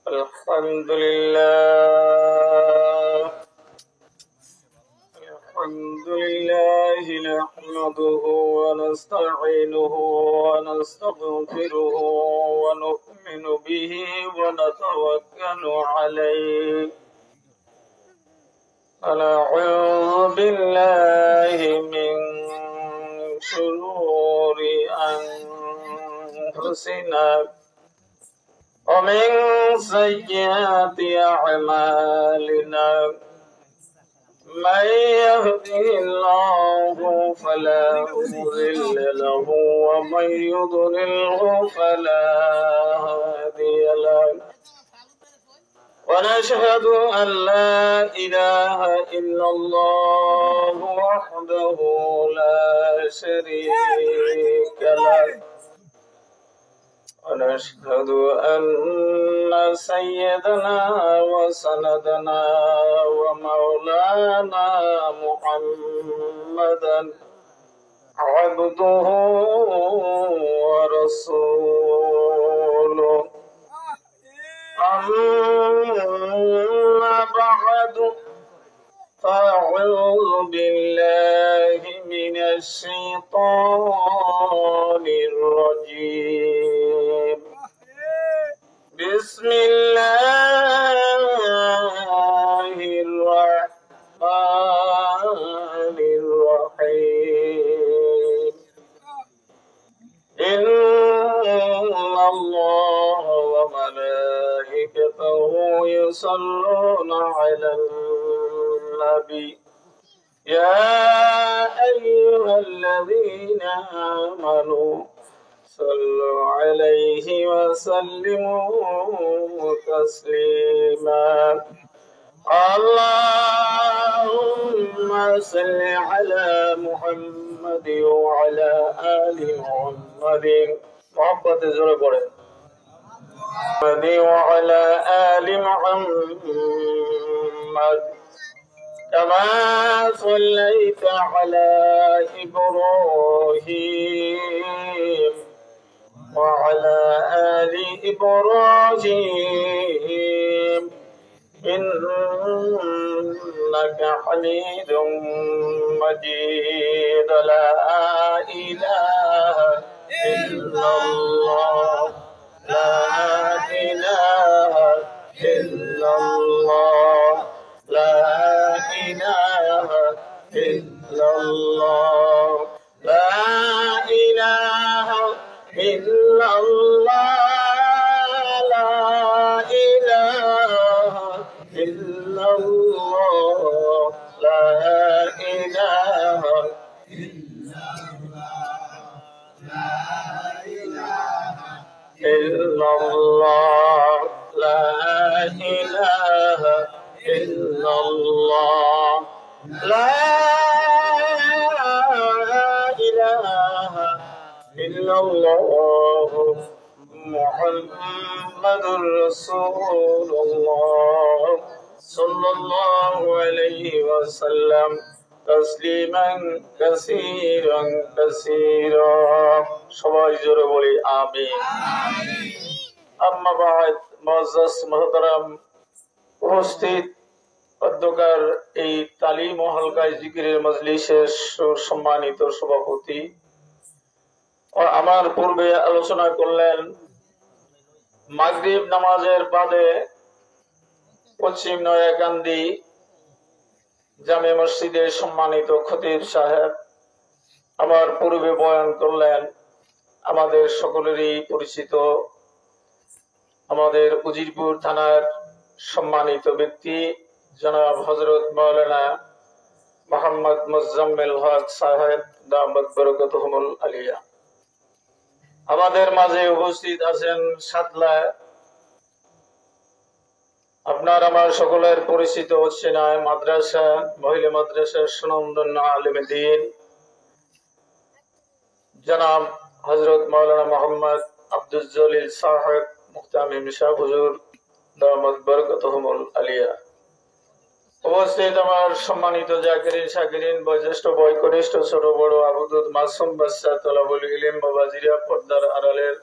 الحمد لله نحمده ونستعينه ونستغفره ونؤمن به ونتوكل عليه ونعوذ بالله من شرور أنفسنا ومن سيئات أعمالنا من يهده الله فلا مضل له ومن يضلله فلا هادي له ونشهد أن لا إله إلا الله وحده لا شريك له ونشهد أن سيدنا وسندنا ومولانا محمدا عبده ورسوله أما بعد فأعوذ بالله من الشيطان الرجيم بسم الله الرحمن الرحيم إن الله وملائكته يصلون على النبي يا أيها الذين آمنوا صلوا عليه وسلموا تسليما اللهم صل على محمد وعلى آل محمد محمد زربور وعلى آل محمد كما صليت على إبراهيم وعلى آل إبراهيم إنك حميد مجيد لا إله إلا الله لا إله إلا الله لا إله إلا الله لا إله إلا الله لا إله إلا الله لا إله إلا الله لا إله إلا الله لا إله إلا الله محمد رسول الله صلى الله عليه وسلم تسليما كثيرا كثيرا সবাই জোরে বলি আমিন আম্মা বাদ মুআজ্জাজ মুহতারাম উপস্থিত অধ্যকার এই তালিম ও হালকায় জিকিরের মজলিসের সম্মানিত সভাপতি আমার পূর্বে আলোচনা করলেন মাগরিব নামাজের বাদে পশ্চিম নয়াকান্দি জামে মসজিদের সম্মানিত খতিব সাহেব আমার পূর্বে বয়ান করলেন আমাদের সকলেরই পরিচিত আমাদের উজিরপুর থানার সম্মানিত ব্যক্তি জনাব হযরত মাওলানা মোহাম্মদ মুজাম্মিল হক সাহেব দামাত বরকতুহুমুল আলিয়া আমাদের মাঝে উপস্থিত আছেন সাতলা আপনার আমার সকলের পরিচিত চেনায় মাদ্রাসা মহিলা মাদ্রাসার সুনামধন্য আলেমে দ্বীন জনাব হযরত মাওলানা মোহাম্মদ আব্দুল জলিল সাহেব মুহতামিম শাহ হুজুর দামাত বরকতুহুমুল আলিয়া উপস্থিত আমার সম্মানিত জাকিরিন শাকিরিন বয়োজ্যেষ্ঠ বয়কনিষ্ঠ ছোট বড় আবুদুদ মাসুম বাচ্চা তলাবুল ইলম বাবাজিরা পর্দার আড়ালের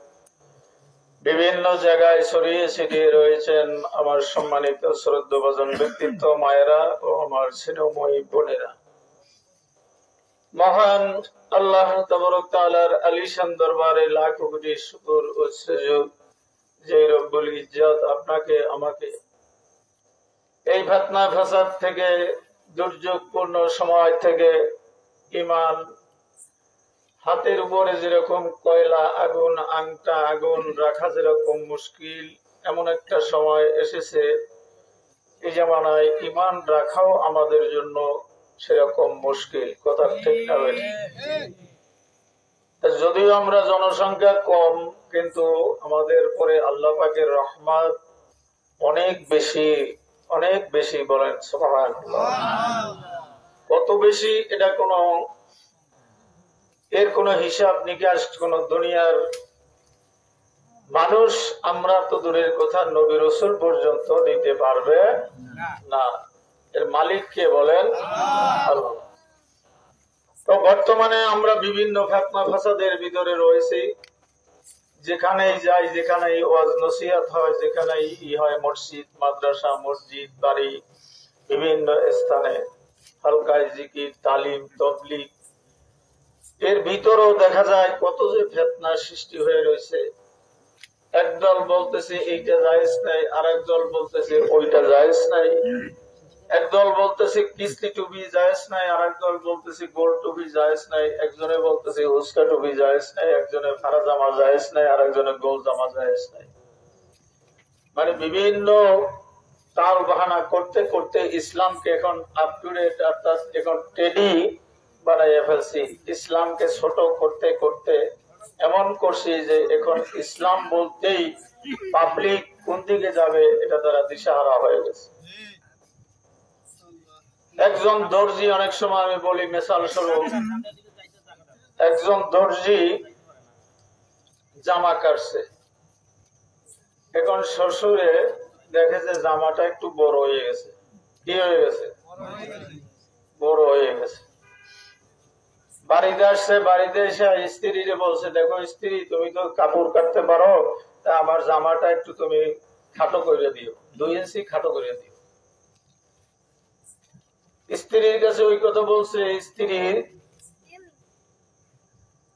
বিভিন্ন জায়গায় ছড়িয়ে ছিটিয়ে রয়েছেন আমার সম্মানিত শ্রদ্ধভাজন ব্যক্তিত্ব মায়েরা ও আমার স্নেহময়ী বোনেরা। মহান আল্লাহ তাবারক তাআলার আলিশান দরবারে লাখো কোটি শুকর ও সুজুদ যে রব্বুল ইজ্জত আপনাকে আমাকে এই ফিতনা ফাসাদ থেকে, দুর্যোগপূর্ণ সময় থেকে ঈমান হাতের উপরে যেরকম কয়লা আগুন, আংটা আগুন রাখা যেরকম মুশকিল, এমন একটা সময় এসেছে এই জামানায় ঈমান রাখাও আমাদের জন্য সেরকম মুশকিল। কথা ঠিক না? যদিও আমরা জনসংখ্যা কম, কিন্তু আমাদের পরে আল্লাহ পাকের রহমত অনেক বেশি, অনেক বেশি। বলেন সুবহানাল্লাহ। কত বেশি এটা এর কোনো হিসাব নিকাশ কোন দুনিয়ার মানুষ, আমরা তো দূরের কথা, নবী রাসূল পর্যন্ত দিতে পারবে না। এর মালিক কে বলেন? আল্লাহ। তো বর্তমানে আমরা বিভিন্ন ফিতনা ফাসাদের ভিতরে রয়েছি। যেখানেই যাই, যেখানেই ওয়াজ নসিহত হয়, যেখানেই হয়, মসজিদ, মাদ্রাসা, মসজিদ, বাড়ি, বিভিন্ন স্থানে হালকায় জিকির, তালিম, তাবলীগ, এর ভিতরেও দেখা যায় কত যে ফিতনা সৃষ্টি হয়ে রয়েছে। একদল বলতেছে এইটা জায়েজ নাই, আরেক দল বলতেছে ওইটা জায়েজ নাই। একদল বলতেছে কিস্তি টুপি জায়েজ নাই, আরেক দল বলতেছে গোল টুপি জায়েজ নাই। একজনে বলতেছে হুস্কা টুপি জায়েজ নাই, একজনে ফাড়া জামা জায়েজ নাই, আরেকজনে গোল জামা জায়েজ নাই। মানে বিভিন্ন তাল বাহানা করতে করতে ইসলামকে এখন আপ টু ডেট, অর্থাৎ এখন টেডি বানাইয়া ফেলছি। ইসলামকে ছোট করতে করতে এমন করছি যে এখন ইসলাম বলতেই পাবলিক কোন দিকে যাবে এটা তারা দিশাহারা হয়ে গেছে। একজন দর্জি, অনেক সময় আমি বলি মিসাল স্বরূপ, একজন দর্জি জামা কাটছে, এখন শ্বশুরে দেখে যে জামাটা একটু বড় হয়ে গেছে। কি হয়ে গেছে? বড় হয়ে গেছে। বাড়িতে আসছে, বাড়িতে এসে স্ত্রীরে বলছে, দেখো স্ত্রী, তুমি তো কাপড় কাটতে পারো, তা আমার জামাটা একটু তুমি খাটো করে দিও, 2 ইঞ্চি খাটো করে দিও। স্ত্রীর কাছে ওই কথা বলছে, স্ত্রী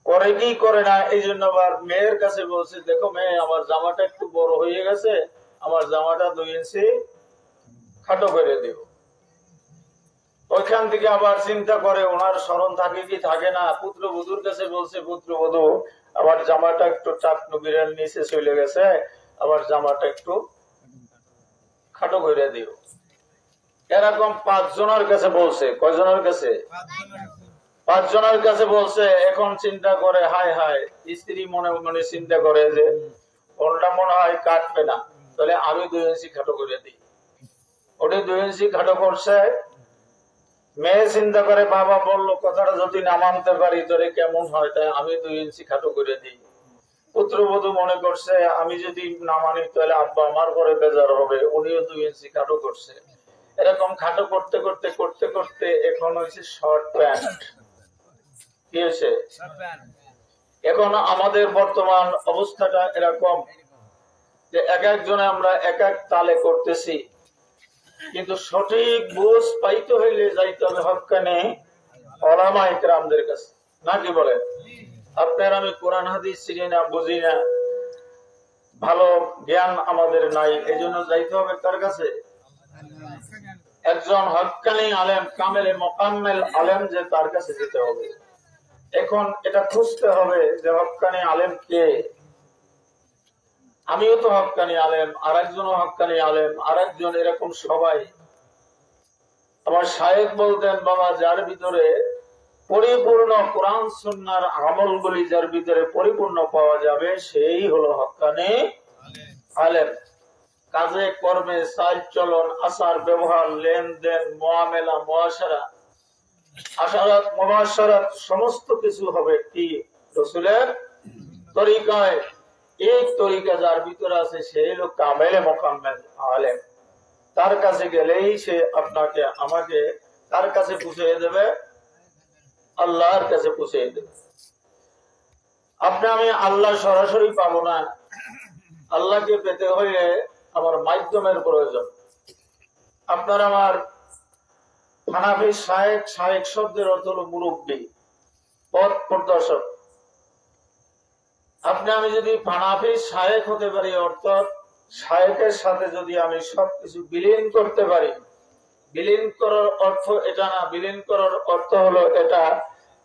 করে কি করে না, এই জন্য আবার মেয়ের কাছে বলছে, দেখো মেয়ে, আমার জামাটা একটু বড় হয়ে গেছে, আমার জামাটা 2 ইঞ্চি খাটো করে দিও। ওইখান থেকে আবার চিন্তা করে, ওনার স্মরণ থাকে কি থাকে না, পুত্রবধূর কাছে বলছে, পুত্রবধূ, আমার জামাটা একটু টাক নবীরের নিচে চলে গেছে, আমার জামাটা একটু খাটো করে দিও। এরকম 5 জনের কাছে বলছে। কয়জনের কাছে? 5 জনের কাছে বলছে। এখন চিন্তা করে, হায় হায়, স্ত্রী মনে মনে চিন্তা করে যে ওটা মনে হয় কাটবে না, তাহলে আমি 2 ইঞ্চি খাটো করে দিই। ওটা 2 ইঞ্চি খাটো করছে। মেয়ে চিন্তা করে, বাবা বললো কথাটা যদি না মানতে পারি তাহলে কেমন হয়, তাই আমি 2 ইঞ্চি খাটো করে দিই। পুত্রবধূ মনে করছে, আমি যদি না মানি তাহলে আব্বা আমার পরে বেজার হবে, উনিও 2 ইঞ্চি খাটো করছে। এরকম খাটো করতে করতে করতে করতে এখন হয়েছে শর্ট প্যান্ট। কি হয়েছে? এখন আমাদের বর্তমান অবস্থাটা এরকম যে এক একজনে আমরা এক এক তালে করতেছি, কিন্তু সঠিক বুঝ পাইতে হইলে যাইতে হবে হক্কানি ওলামা ইকরামদের কাছে। নাকি বলে? আপনার আমি কোরআন হাদিস চিনি না, বুঝি না, ভালো জ্ঞান আমাদের নাই, এই জন্য যাইতে হবে কার কাছে? একজন হক্কানি আলেম, কামেলে মোকাম্মেল আলেম, যে তার কাছে যেতে হবে। এখন এটা খুঁজতে হবে যে হক্কানি আলেম কে। আমিও তো হক্কানি আলেম, আর একজনও হক্কানি আলেম, আর একজন, এরকম সবাই। আমার শায়েখ বলতেন, বাবা, যার ভিতরে পরিপূর্ণ কোরআন সুন্নাহর আমলগুলি যার ভিতরে পরিপূর্ণ পাওয়া যাবে, সেই হলো হক্কানি আলেম। কাজে কর্মে, চাল চলন, আচার ব্যবহার, লেনদেন, মুআমেলা, মুআশারা, আশারাত, মুবাশশারাত, সমস্ত কিছু হবে কি? রাসূলের তরিকায়। এই তরিকা যার ভিতরে আছে সেই হলো কামেলে মোকাম্মেল আলেম। তার কাছে গেলেই সে আপনাকে আমাকে তার কাছে পৌঁছে দেবে, আল্লাহর কাছে পৌঁছে দেবে। আপনি আমি আল্লাহ সরাসরি পাবো না, আল্লাহকে পেতে হলে আমার মাধ্যমের প্রয়োজন। আপনার আমার হানাফি শায়েখ, শায়েখ শব্দের অর্থ হলো মুরব্বী, পথ প্রদর্শক। আপনি আমি যদি হানাফি শায়েখ হতে পারি, অর্থাৎ শায়েখের সাথে যদি আমি সবকিছু বিলীন করতে পারি, বিলীন করার অর্থ এটা না, বিলীন করার অর্থ হলো এটা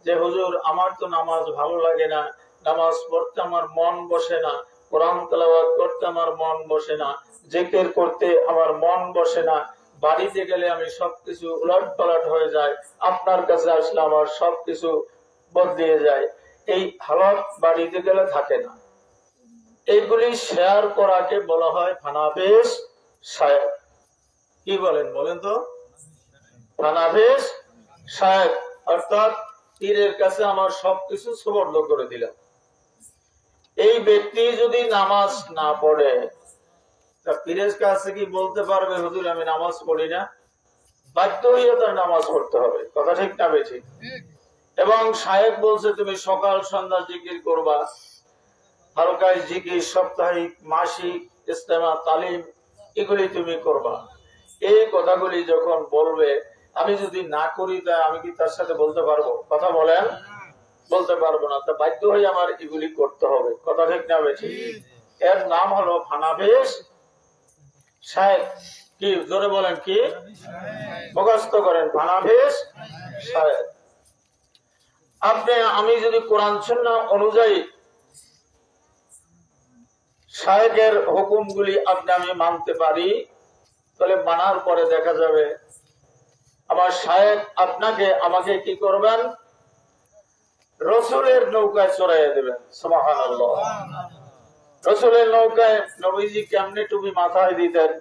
যে হুজুর আমার তো নামাজ ভালো লাগে না, নামাজ পড়তে আমার মন বসে না, কোরআন তেলাওয়াত করতে আমার মন বসে না, জিকির করতে আমার মন বসে না, বাড়িতে গেলে আমি সবকিছু উলট পালট হয়ে যায়, আপনার কাছে আসলে আমার সবকিছু বদলিয়ে যায়, এই হালত বাড়িতে গেলে থাকে না। এইগুলি শেয়ার করাকে বলা হয় ফানাফিস শায়েখ। কি বলেন বলেন তো? ফানাফিস শায়েখ অর্থাৎ পীরের কাছে আমার সবকিছু সুবর্দ করে দিলাম। এই ব্যক্তি যদি নামাজ না পড়ে, তা পীরের কাছে কি বলতে পারবে হুজুর আমি নামাজ পড়ি না? বাধ্য হইয়া তার নামাজ পড়তে হবে। কথা ঠিক না বেঠিক? এবং শায়েখ বলছে তুমি সকাল সন্ধ্যা জিকির করবা, হালকায় জিকির, সাপ্তাহিক মাসিক ইস্তেমা তালিম এগুলি তুমি করবা। এই কথাগুলি যখন বলবে, আমি যদি না করি তা আমি কি তার সাথে বলতে পারবো? কথা বলেন, বলতে পারবো না। তা বাধ্য হয়ে আমার এগুলি করতে হবে। কথা ঠিক না বেঠিক? এর নাম হলো ফানাফিস শায়েখ। কি জোরে বলেন, কি মুখস্থ করেন? ফানাফিস শায়েখ। আপনি আমি যদি কোরআন সুন্নাহ অনুযায়ী শায়েখের হুকুমগুলি আপনি আমি মানতে পারি, তাহলে মানার পরে দেখা যাবে আমার শায়েখ আপনাকে আমাকে কি করবেন? রসুলের নৌকায় চড়াইয়া দেবেন। সুবহানাল্লাহ। রসুলের নৌকায় নবীজি কেমনে টুপি মাথায় দিতেন,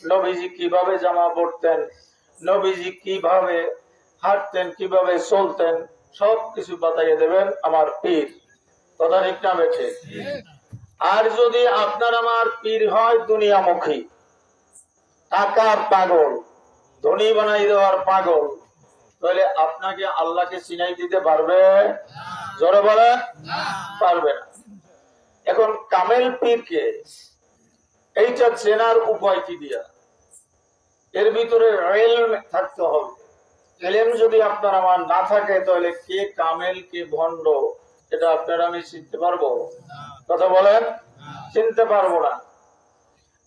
নবীজি কিভাবে জামা পরতেন, নবীজি কিভাবে হাঁটতেন, কিভাবে চলতেন, সবকিছু বাতাইয়া দেবেন আমার পীর। কথা ঠিক না বেঠে? আর যদি আপনার আমার পীর হয় দুনিয়ামুখী, টাকার পাগল, ধনী বানাই দেওয়ার পাগল, তাহলে আপনাকে আল্লাহকে চিনাই দিতে পারবে? জোরে বলে পারবে না। এখন কামেল পীরকে এইটা চেনার উপায় কি দিয়া? এর ভিতরে ইলম থাকতে হবে। ইলম যদি আপনার আমার না থাকে, তাহলে কে কামেল কে ভণ্ড এটা আপনার আমি চিনতে পারবো? কথা বলেন, চিনতে পারবো না।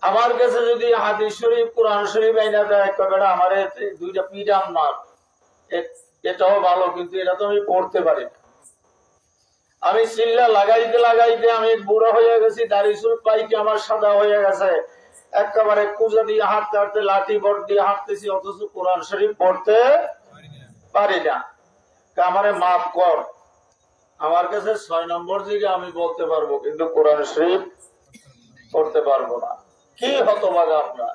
আমার কাছে যদি হাদিস শরীফ কোরআন শরীফ আইনা দেয়, কবেটা আমার দুইটা পিটাম মার, এটাও ভালো, কিন্তু এটা তো আমি পড়তে পারি না। আমি চিল্লা লাগাইতে লাগাইতে আমি বুড়া হয়ে গেছি, দাড়ি চুল পাইকে আমার সাদা হয়ে গেছে, একেবারে কুজা দিয়ে হাঁটতে হাঁটতে লাঠি বট দিয়ে হাঁটতেছি, অথচ কোরআন শরীফ পড়তে পারি না। আমারে মাফ কর, আমার কাছে 6 নম্বর দিকে আমি বলতে পারবো, কিন্তু কোরআন শরীফ পড়তে পারবো না। কি হতভাগা আমরা!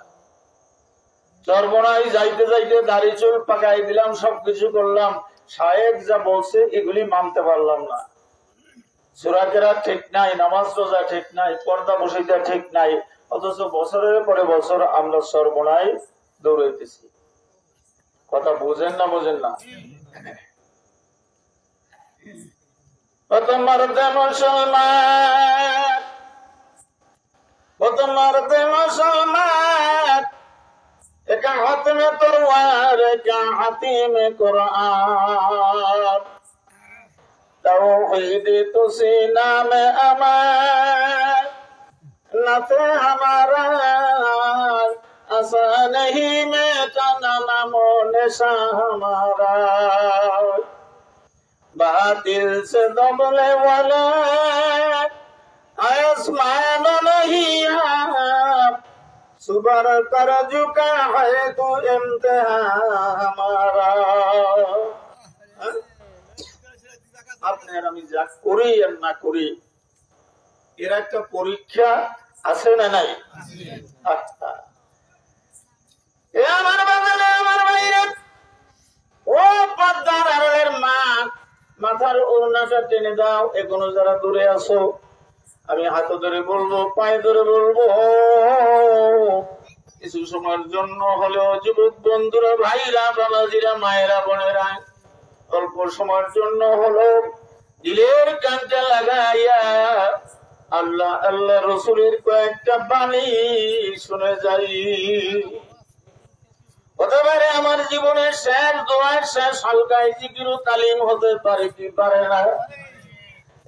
সর্বনাই যাইতে যাইতে দাড়ি চুল পাকাই দিলাম, সবকিছু করলাম, শায়েখ যা বলছে এগুলি মানতে পারলাম না। সূরা কেরাত ঠিক নাই, নামাজ রোজা ঠিক নাই, পর্দা বসাইতে ঠিক নাই, অথচ বছরের পরে বছর আমরা সর্বনাই দৌড়াইতেছি। কথা বুঝেন না বোঝেন না? প্রথম মারতে মুসলমান, প্রথম মারতে মুসলমান, एक हाथ में तलवार, एक हाथी में कुरान, तौहीद तो सीना में अमान, न थे हमारा आसान ही में तना नामो निशा हमारा, बातिल से दबले वाला आसमान नहीं आप, सुबर कर झुका है तू इम्तिहान हमारा। আপনার আমি যা করি আর না করি, এর একটা পরীক্ষা আছে না নাই? আচ্ছা, আমার বাজারে আমার বাইরে ও পদ্মার আড়ের মা, মাথার ওড়নাটা টেনে দাও। এখনো যারা দূরে আছো, আমি হাত ধরে বলবো, পায়ে ধরে বলবো, কিছু সময়ের জন্য হলেও যুবক বন্ধুরা, ভাইরা, বাবাজিরা, মায়েরা, বোনেরা, অল্প সময়ের জন্য হলো দিলের কানটা লাগাইয়া আল্লাহ আল্লাহ রসুলের কয়েকটা বাণী শুনে যাই। হতে পারে আমার জীবনের শেষ দোয়ার শেষ হালকায় জিকির তালিম হতে পারে কি পারে না।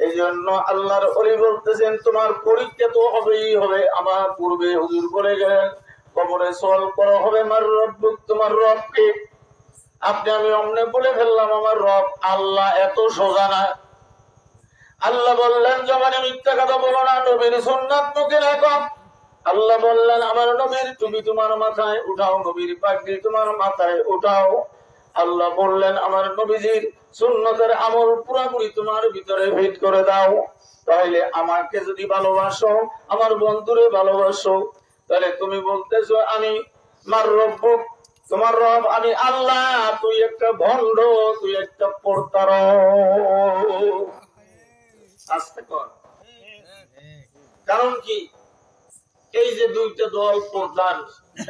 এই জন্য আল্লাহর ওলি বলতেছেন তোমার পরীক্ষা তো হবেই হবে। আমার পূর্বে হুজুর বলে গেলেন কবরে সওয়াল করা হবে মার রব্বুক, তোমার রবকে। আপনি আমি অমনে বলে ফেললাম আমার রব আল্লাহ, এত সোজা না। আল্লাহ বললেন জবানে মিথ্যা কথা বলো না, নবীর সুন্নাত মুখে রাখো। আল্লাহ বললেন আমার নবীর টুপি তোমার মাথায় উঠাও, নবীর পাগড়ি তোমার মাথায় উঠাও। আল্লাহ বললেন আমার নবীজির সুন্নতের আমল পুরোপুরি তোমার ভিতরে ফিট করে দাও। তাহলে আমাকে যদি ভালোবাসো, আমার বন্ধুরে ভালোবাসো, তাহলে তুমি বলতেছো আমি মার রব্বুক, তোমার রব আমি আল্লাহ, তুই একটা ভণ্ড, তুই একটা প্রতারক। আস্তে কর। কারণ কি, এই যে দুইটা দল প্রধান,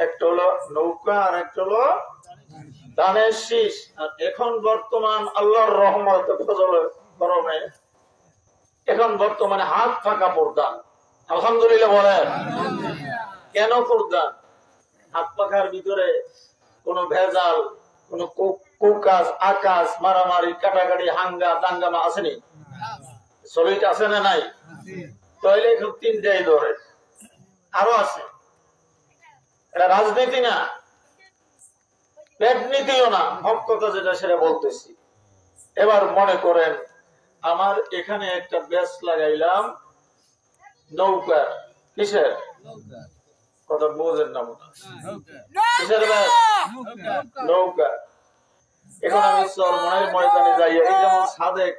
একটা হলো নৌকা আর একটা হলো ধানের শীষ। আর এখন বর্তমান আল্লাহর রহমতে ফজলের গরমে এখন বর্তমানে হাত ফাঁকা প্রধান। আলহামদুলিল্লাহ বলেন। কেন প্রধান? হাত পাখার ভিতরে কোন ভেজাল, কোন কুকাজ আকাশ মারামারি কাটাকাটি হাঙ্গা দাঙ্গামা আসেনি? শরীর আছে না নাই? তাহলে এখন তিনটাই ধরে আরো আছে। এটা রাজনীতি না, পেট নীতিও না, হক কথা যেটা সেটা বলতেছি। এবার মনে করেন আমার এখানে একটা ব্যাস লাগাইলাম নৌকার। কিসের কথা বোঝেন না? কিসের ব্যাস? নৌকা। এখন আমি চরমনাইয়ের ময়দানে যাই, এই যেমন সাদেক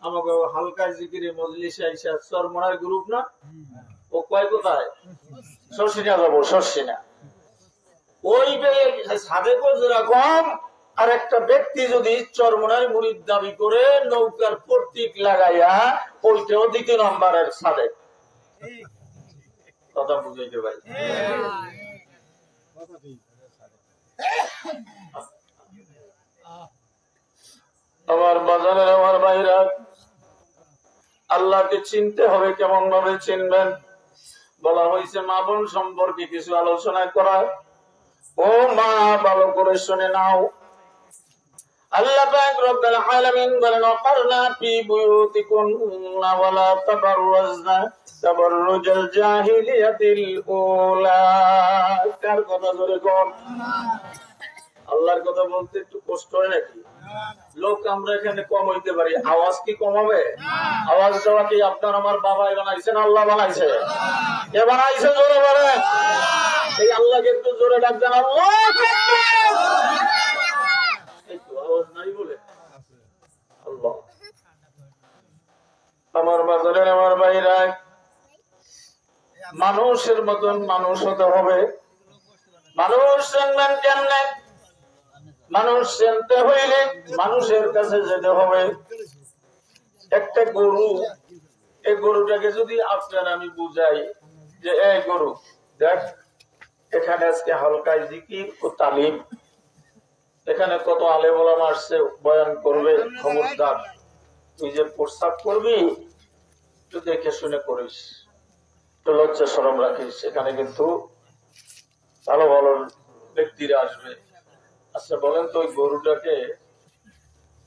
আমাকে হালকা জিকিরে মজলিসে আইসা চরমনার গ্রুপ না, ও কয় কোথায় শর্ষিনা যাবো, শর্ষিনা। ওই সাদেকও যেরকম আর একটা ব্যক্তি যদি চরমনার মুরিদ দাবি করে নৌকার প্রতীক লাগাইয়া, ওইটাও 2 নম্বরের সাদেক। কথা বুঝাইতে পারি? আমার বাজারের আমার ভাইরা, আল্লাহকে চিনতে হবে। কেমন ভাবে চিনবেন? বলা হয়েছে মা বোন সম্পর্কে কিছু আলোচনা করা। ও মা, ভালো করে শুনে নাও। আল্লাহ পাক রব্বুল আলামিন বলেন ওয়াকারনা ফি বুয়ুতিকুন্না ওয়ালা তাবাররাজনা তাবাররুজাল জাহিলিয়াতিল উলা। কার কথা জোরে কোন? আল্লাহর কথা বলতে একটু কষ্ট হয় নাকি? লোক আমরা এখানে কম হইতে পারি, আওয়াজ কি কম হবে? আওয়াজ দেওয়া কি আপনার আমার বাবাই বানাইছেন? আল্লাহ বানাইছে। কে বানাইছে? জোরে বলেন। এই আল্লাহকে একটু জোরে ডাকবেন আল্লাহ। আওয়াজ নাই বলে আল্লাহ। আমার বাজারে আমার ভাইরা, মানুষের মতন মানুষ হতে হবে। মানুষ চিনবেন কেমনে? মানুষ চিনতে হইলে মানুষের কাছে যেতে হবে। একটা গরু, এই গরুটাকে যদি আপনার আমি বুঝাই যে এই গরু দেখ, এখানে আজকে হালকায় জিকির ও তালিম, এখানে কত আলেম ওলামা আসছে, বয়ান করবে, খবরদার তুই যে প্রস্তাব করবি একটু দেখে শুনে করিস, একটু লজ্জা শরম রাখিস। এখানে কিন্তু ভালো ভালো ব্যক্তিরা আসবে। আচ্ছা বলেন তো, ওই গরুটাকে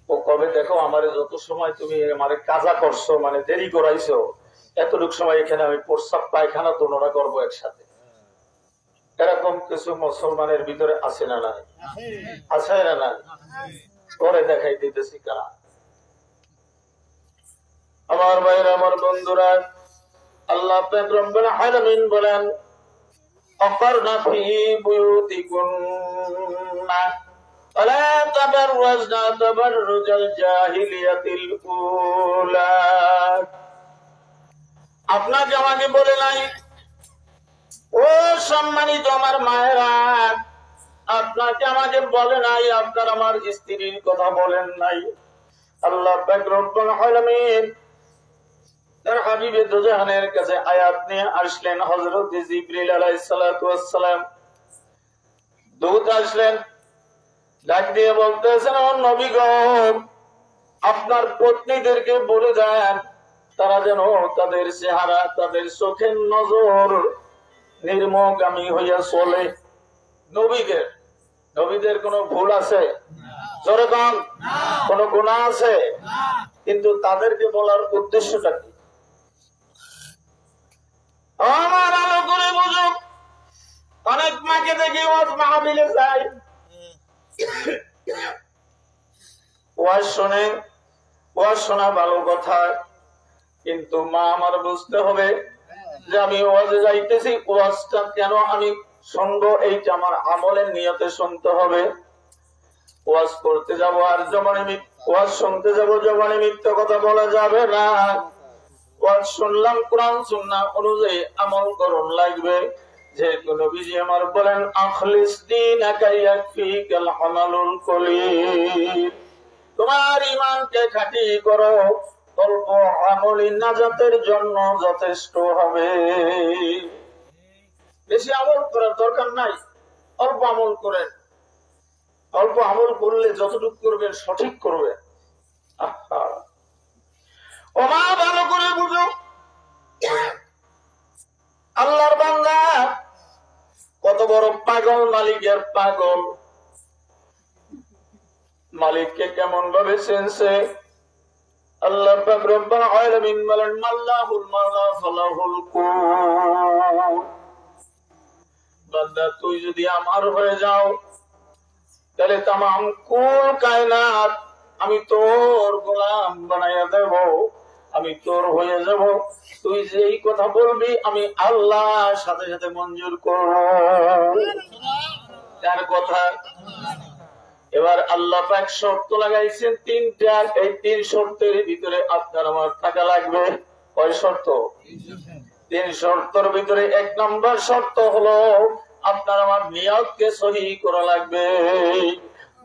ও কবে দেখো আমারে যত সময় তুমি আমারে কাজা করছো, মানে দেরি করাইছো, এতটুকু সময় এখানে আমি প্রস্তাব পায়খানা তুলনা করবো একসাথে। এরকম কিছু মুসলমানের ভিতরে আছে না নাই? আছে না নাই? করে দেখাই দিতেছি কারা। আমার ভাইরা, আমার বন্ধুরা, আল্লাহ পাক রব্বুল আলামিন বলেন ওয়াকারনা ফি বুয়ুতিকুন্না ওয়ালা তাবাররাজনা তাবাররুজাল জাহিলিয়াতিল উলা। আপনাকে আমাকে বলে নাই, ও সম্মানিত আমার মায়েরা, আপনাকে আমাকে বলে নাই, আপনার আমার স্ত্রীর কথা বলেন নাই। আল্লাহ পাক রব্বুল আলামিন তার হাবিবে দুজাহানের কাছে আয়াত নিয়ে আসলেন। হযরত জিবরিল আলাইহিস সালাতু ওয়াস সালাম দূত আসলেন, ডাক দিয়ে বলতেছেন ও নবী গো, আপনার পত্নীদেরকে বলে দেন তারা যেন তাদের চেহারা, তাদের চোখের নজর নির্মগামী হইয়া চলে। নবীদের নবীদের কোনো ভুল আছে? জোরে কোন কোন গুনাহ আছে? কিন্তু তাদেরকে বলার উদ্দেশ্যটা কি? আমার আলো করে বুঝো। অনেক মাকে দেখি ওয়াজ মাহফিলে যায়, ওয়াজ শুনে, ওয়াজ শোনা ভালো কথা, কিন্তু মা আমার বুঝতে হবে যে আমি ওয়াজে যাইতেছি, ওয়াজটা কেন আমি শুনবো, এইটা আমার আমলের নিয়তে শুনতে হবে। ওয়াজ করতে যাব আর জবানে ওয়াজ শুনতে যাব, জবানে মিথ্যা কথা বলা যাবে না। ওয়াজ শুনলাম, কোরআন সুন্নাহ অনুযায়ী আমল করণ লাগবে। যেহেতু নবীজি আমার বলেন, আখলিস দীনাকা ইয়াকফিকাল আমালুল কলিল, তোমার ঈমানকে খাঁটি করো, অল্প আমলই নাজাতের জন্য যথেষ্ট হবে। বেশি আমল করার দরকার নাই, অল্প আমল করেন। অল্প আমল করলে যতটুকু করবেন সঠিক করবেন। ও মা, ভালো করে বুঝো, আল্লাহর বান্দা কত বড় পাগল, মালিকের পাগল। মালিককে কেমন ভাবে চেনছে? আল্লাহ পাক রব্বুল আলামিন বলেন, মাল্লাহুল মাওলা ফালাহুল কুন। বান্দা, তুই যদি আমার হয়ে যাও, তাহলে তামাম কুল কায়নাত আমি তোর গোলাম বানাইয়া দেব, আমি তোর হয়ে যাব। তুই যেই কথা বলবি আমি আল্লাহ সাথে সাথে মঞ্জুর করব। তার কথা। এবার আল্লাহ পাক শর্ত লাগাইছেন তিনটা। এই তিন শর্তের ভিতরে আপনার আমার থাকা লাগবে। কয় শর্ত? তিন শর্তের ভিতরে এক নম্বর শর্ত হলো আপনার আমার নিয়তকে সহি করা লাগবে।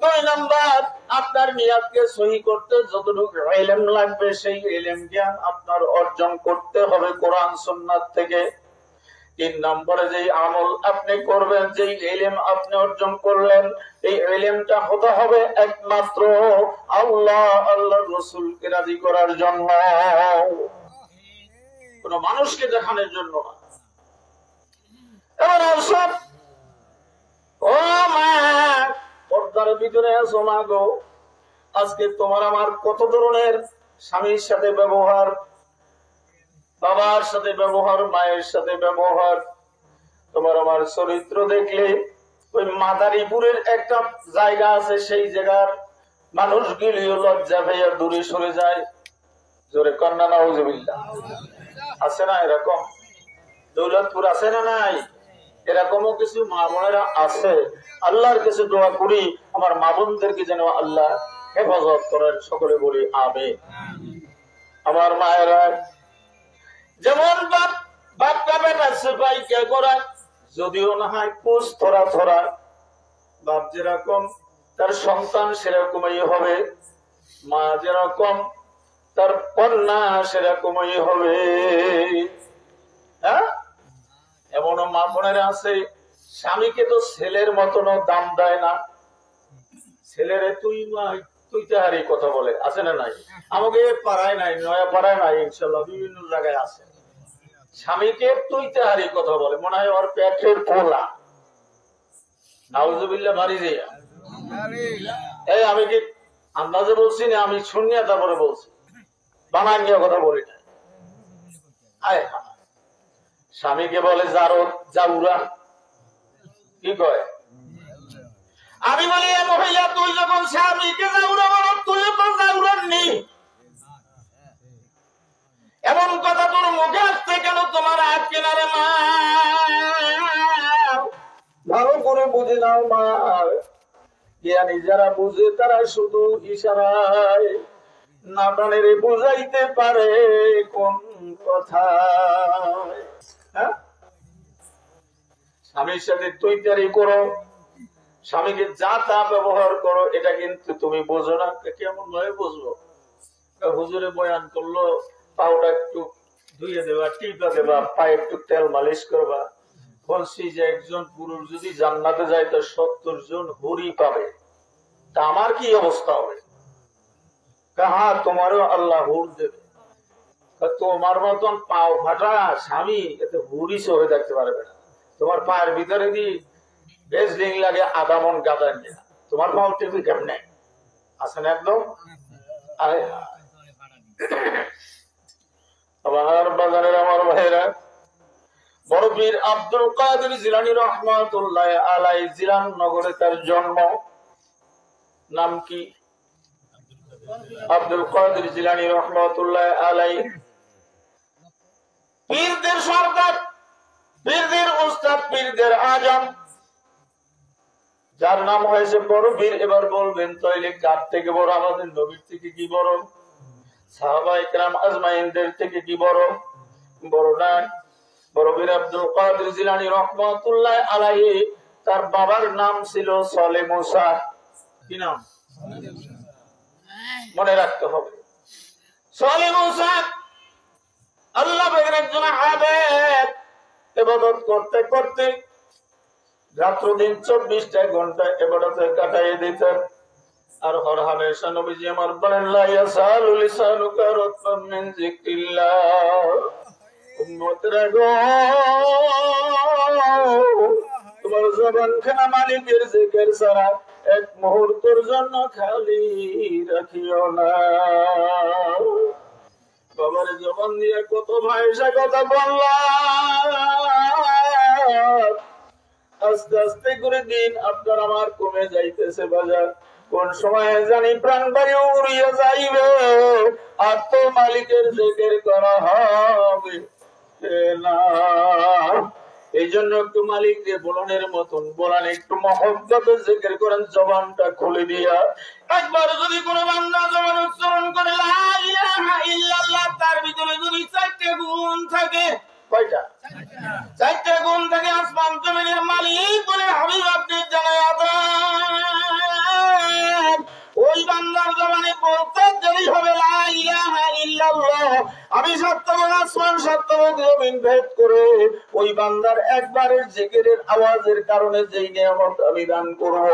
দুই নাম্বার, আপনার নিয়তকে সহি করতে যতটুকু ইলম লাগবে সেই ইলম জ্ঞান আপনার অর্জন করতে হবে কোরআন সুন্নাত থেকে। তিন নম্বরে যে আমল আপনি করবেন, যে ইলম আপনি অর্জন করলেন, এই ইলমটা হতে হবে একমাত্র আল্লাহ, আল্লাহর রাসূলকে রাজি করার জন্য, কোন মানুষকে দেখানোর জন্য না। এবার সব ও মা, পর্দার ভিতরে আছো মা গো, আজকে তোমার আমার কত ধরনের স্বামীর সাথে ব্যবহার, বাবার সাথে ব্যবহার, মায়ের সাথে ব্যবহার। তোমার আমার চরিত্র দেখলে ওই মাদারীপুরের একটা জায়গা আছে, সেই জায়গার মানুষগুলিও লজ্জা পেয়ে দূরে সরে যায়। জোরে কন্যা নাউজুবিল্লাহ। আছে না এরকম? দৌলতপুর আছে না নাই? এরকমও কিছু মা বোনেরা আছে। আল্লাহর কাছে দোয়া করি আমার মা বোনদেরকে যেন আল্লাহ হেফাজত করেন। সকলে বলি আমিন। আমার মায়েরা যেমন বাপটা বেটা সেপাই কে করা, যদিও না হয় কুচ থরা থরা, বাপ যেরকম তার সন্তান সেরকমই হবে, মা যেরকম তার কন্যা সেরকমই হবে। হ্যাঁ, এমনও মা বোনেরা আছে স্বামীকে তো ছেলের মতন দাম দেয় না। ছেলেরে তুই তুই তাহারি কথা বলে, আছে না নাই? আমাকে পাড়ায় নাই, নয়া পাড়ায় নাই, ইনশাল্লাহ বিভিন্ন জায়গায় আছে। স্বামীকে তুই তাহারি কথা বলে, মনে হয় ওর পেটের পোলা। নাউজুবিল্লাহ মারি যে। এই আমি কি আন্দাজে বলছি না, আমি শুনিয়া তারপরে বলছি, বানান নিয়ে কথা বলি না। স্বামীকে বলে জাউরা, কি কয়? আমি বলি মহিলা, তুই যখন স্বামীকে জাউরা বলো, তুই তো জাউরার নি। এমন কথা তোর মুখে আসছে কেন? তোমার হাত কিনারে মা, ভালো করে বুঝে নাও মা। জ্ঞানী যারা বুঝে তারা শুধু ইশারায় নাটানের বুঝাইতে পারে কোন কথা। হ্যাঁ, স্বামীর সাথে তুই তারি করো, স্বামীকে যা তা ব্যবহার করো, এটা কিন্তু তুমি বোঝো না। কেমন ভাবে বুঝবো? হুজুরে বয়ান করলো, পাউডার একটু ধুয়ে দেবা, টিপা দেবা, পায়ে একটু তেল মালিশ করবা। বলছি যে একজন পুরুষ যদি জান্নাতে যায় তো 70 জন হুরি পাবে, তা আমার কি অবস্থা হবে? হ্যাঁ, তোমারও আল্লাহ হুর দেবে। তোমার মতন পাও ফাটা স্বামী এতে হুরিস হয়ে থাকতে পারবে না। তোমার পায়ের ভিতরে দি বেজলিং লাগে আধা মন গাদা নিয়ে, তোমার পাও টিপি কেমনে আছে না একদম। আমার বাজারের আমার ভাইরা, বড় পীর আব্দুল কাদের জিলানী রহমাতুল্লাহ আলাই জিলান নগরে তার জন্ম। নাম কি? আব্দুল কাদের জিলানী রহমাতুল্লাহ আলাই। পীরদের সরদার, পীরদের উস্তাদ, পীরদের আজম, যার নাম হয়েছে বড় পীর। এবার বলবেন তাইলে কার থেকে বড়? আমাদের নবীর থেকে কি বড়? সাহাবায়ে কেরাম আজমাইনদের থেকে কি বড়? বড় না। বড় পীর আব্দুল কাদের জিলানী রহমাতুল্লাহ আলাইহি, তার বাবার নাম ছিল সলে মুসা। কি নাম? মনে রাখতে হবে। সলে মুসা আল্লাহ পাকের একজন আবেদ। ইবাদত করতে করতে রাত্র দিন 24টা ঘন্টা ইবাদতে কাটাইয়ে দিতেন। আর হর হামেশা নবীজি আমার বলেন, লা ইয়াসালু লিসানুকা রাতবাম মিন যিকরিল্লাহ। উম্মতরা গো, তোমার জবান খানা মালিকের জিকির ছাড়া এক মুহূর্তের জন্য খালি রাখিও না। বাবার জবান দিয়ে কত ভাইসা কথা বললাম, আস্তে আস্তে করে দিন আপনার আমার কমে যাইতেছে বাজার। কোন সময় জানি প্রাণ বাড়ি উড়িয়ে যাইবে, আর তো মালিকের জিকির করা হবে না। এই জন্য একটু মালিককে বলানের মতন বলান, একটু মহব্বতে জিকির করেন জবানটা খুলে দিয়া। একবার যদি কোনো বান্দা জবান উচ্চারণ করে লা ইলাহা ইল্লাল্লাহ, তার ভিতরে যদি 4টে গুণ থাকে, কয়টা? 4টে গুণ থাকে। আসমান জমিনের মালিক বলে, হাবিব আপনি জানায়া দেন, ওই বান্দার জবানে বলতে দেরি হবে লা ইলাহা ইল্লাল্লাহ, আমি সত্যবান আসমান সত্যবান জমিন ভেদ করে ওই বান্দার একবারের জিকিরের আওয়াজের কারণে যেই নিয়ামত আমি দান করব,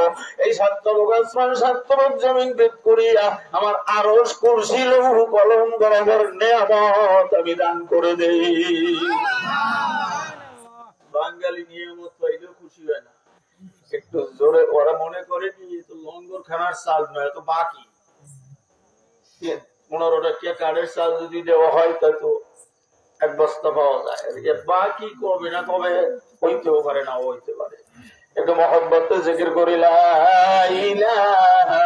এই সত্যবান আসমান সত্যবান জমিন ভেদ করিয়া আমার আরশ কুরসি লৌহ কলম বরাবর নিয়ামত আমি দান করে দেই। বাঙালি নিয়ামত পাইলে খুশি হয় না, একটু জোরে। ওরা মনে করে কি তো লঙ্গর খানার চাল নয়, তো বাকি 15টা কার্ডের চাল যদি দেওয়া হয় তা তো 1 বস্তা পাওয়া যায়। বাকি করবে না, তবে হইতেও পারে না হইতে পারে। একটু মহব্বতে জিকির করি লা ইলাহা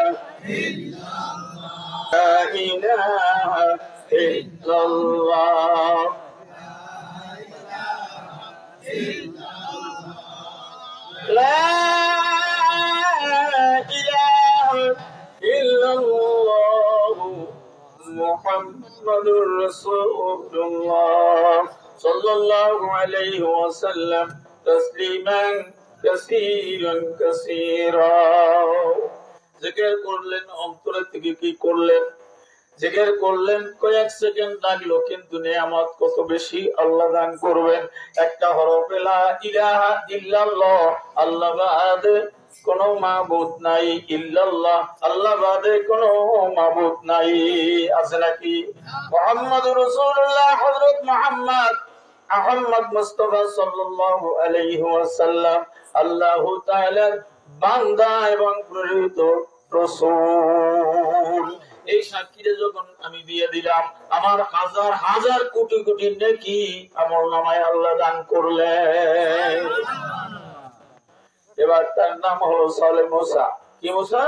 ইল্লাল্লাহ, লা ইলাহা ইল্লাল্লাহ, লা ইলাহা ইল্লাল্লাহ মুহাম্মাদুর রাসূলুল্লাহ সাল্লাল্লাহু আলাইহি ওয়াসাল্লাম তাসলিমান কাসীরান কাসীরা। জিকির করলেন, অন্তর থেকে কি করলেন? জিকির করলেন, কয়েক সেকেন্ড লাগলো, কিন্তু নিয়ামত কত বেশি আল্লাহ দান করবেন। একটা হরফ লা ইলাহা ইল্লাল্লাহ, আল্লাহ বাদে কোনো মাবুদ নাই, ইল্লাল্লাহ আল্লাহ বাদে কোনো মাবুদ নাই। আছে নাকি? মুহাম্মাদুর রাসূলুল্লাহ, হযরত মুহাম্মদ মুস্তাফা সাল্লাল্লাহু আলাইহি ওয়াসাল্লাম আল্লাহু তাআলার বান্দা এবং প্রেরিত রাসূল। এই সাক্ষীরে যখন আমি দিয়ে দিলাম, আমার হাজার হাজার কোটি কোটি নেকি আমলনামায় আল্লাহ দান করলেন। এবার তার নাম হলো সলে মুসা। কি মুসা?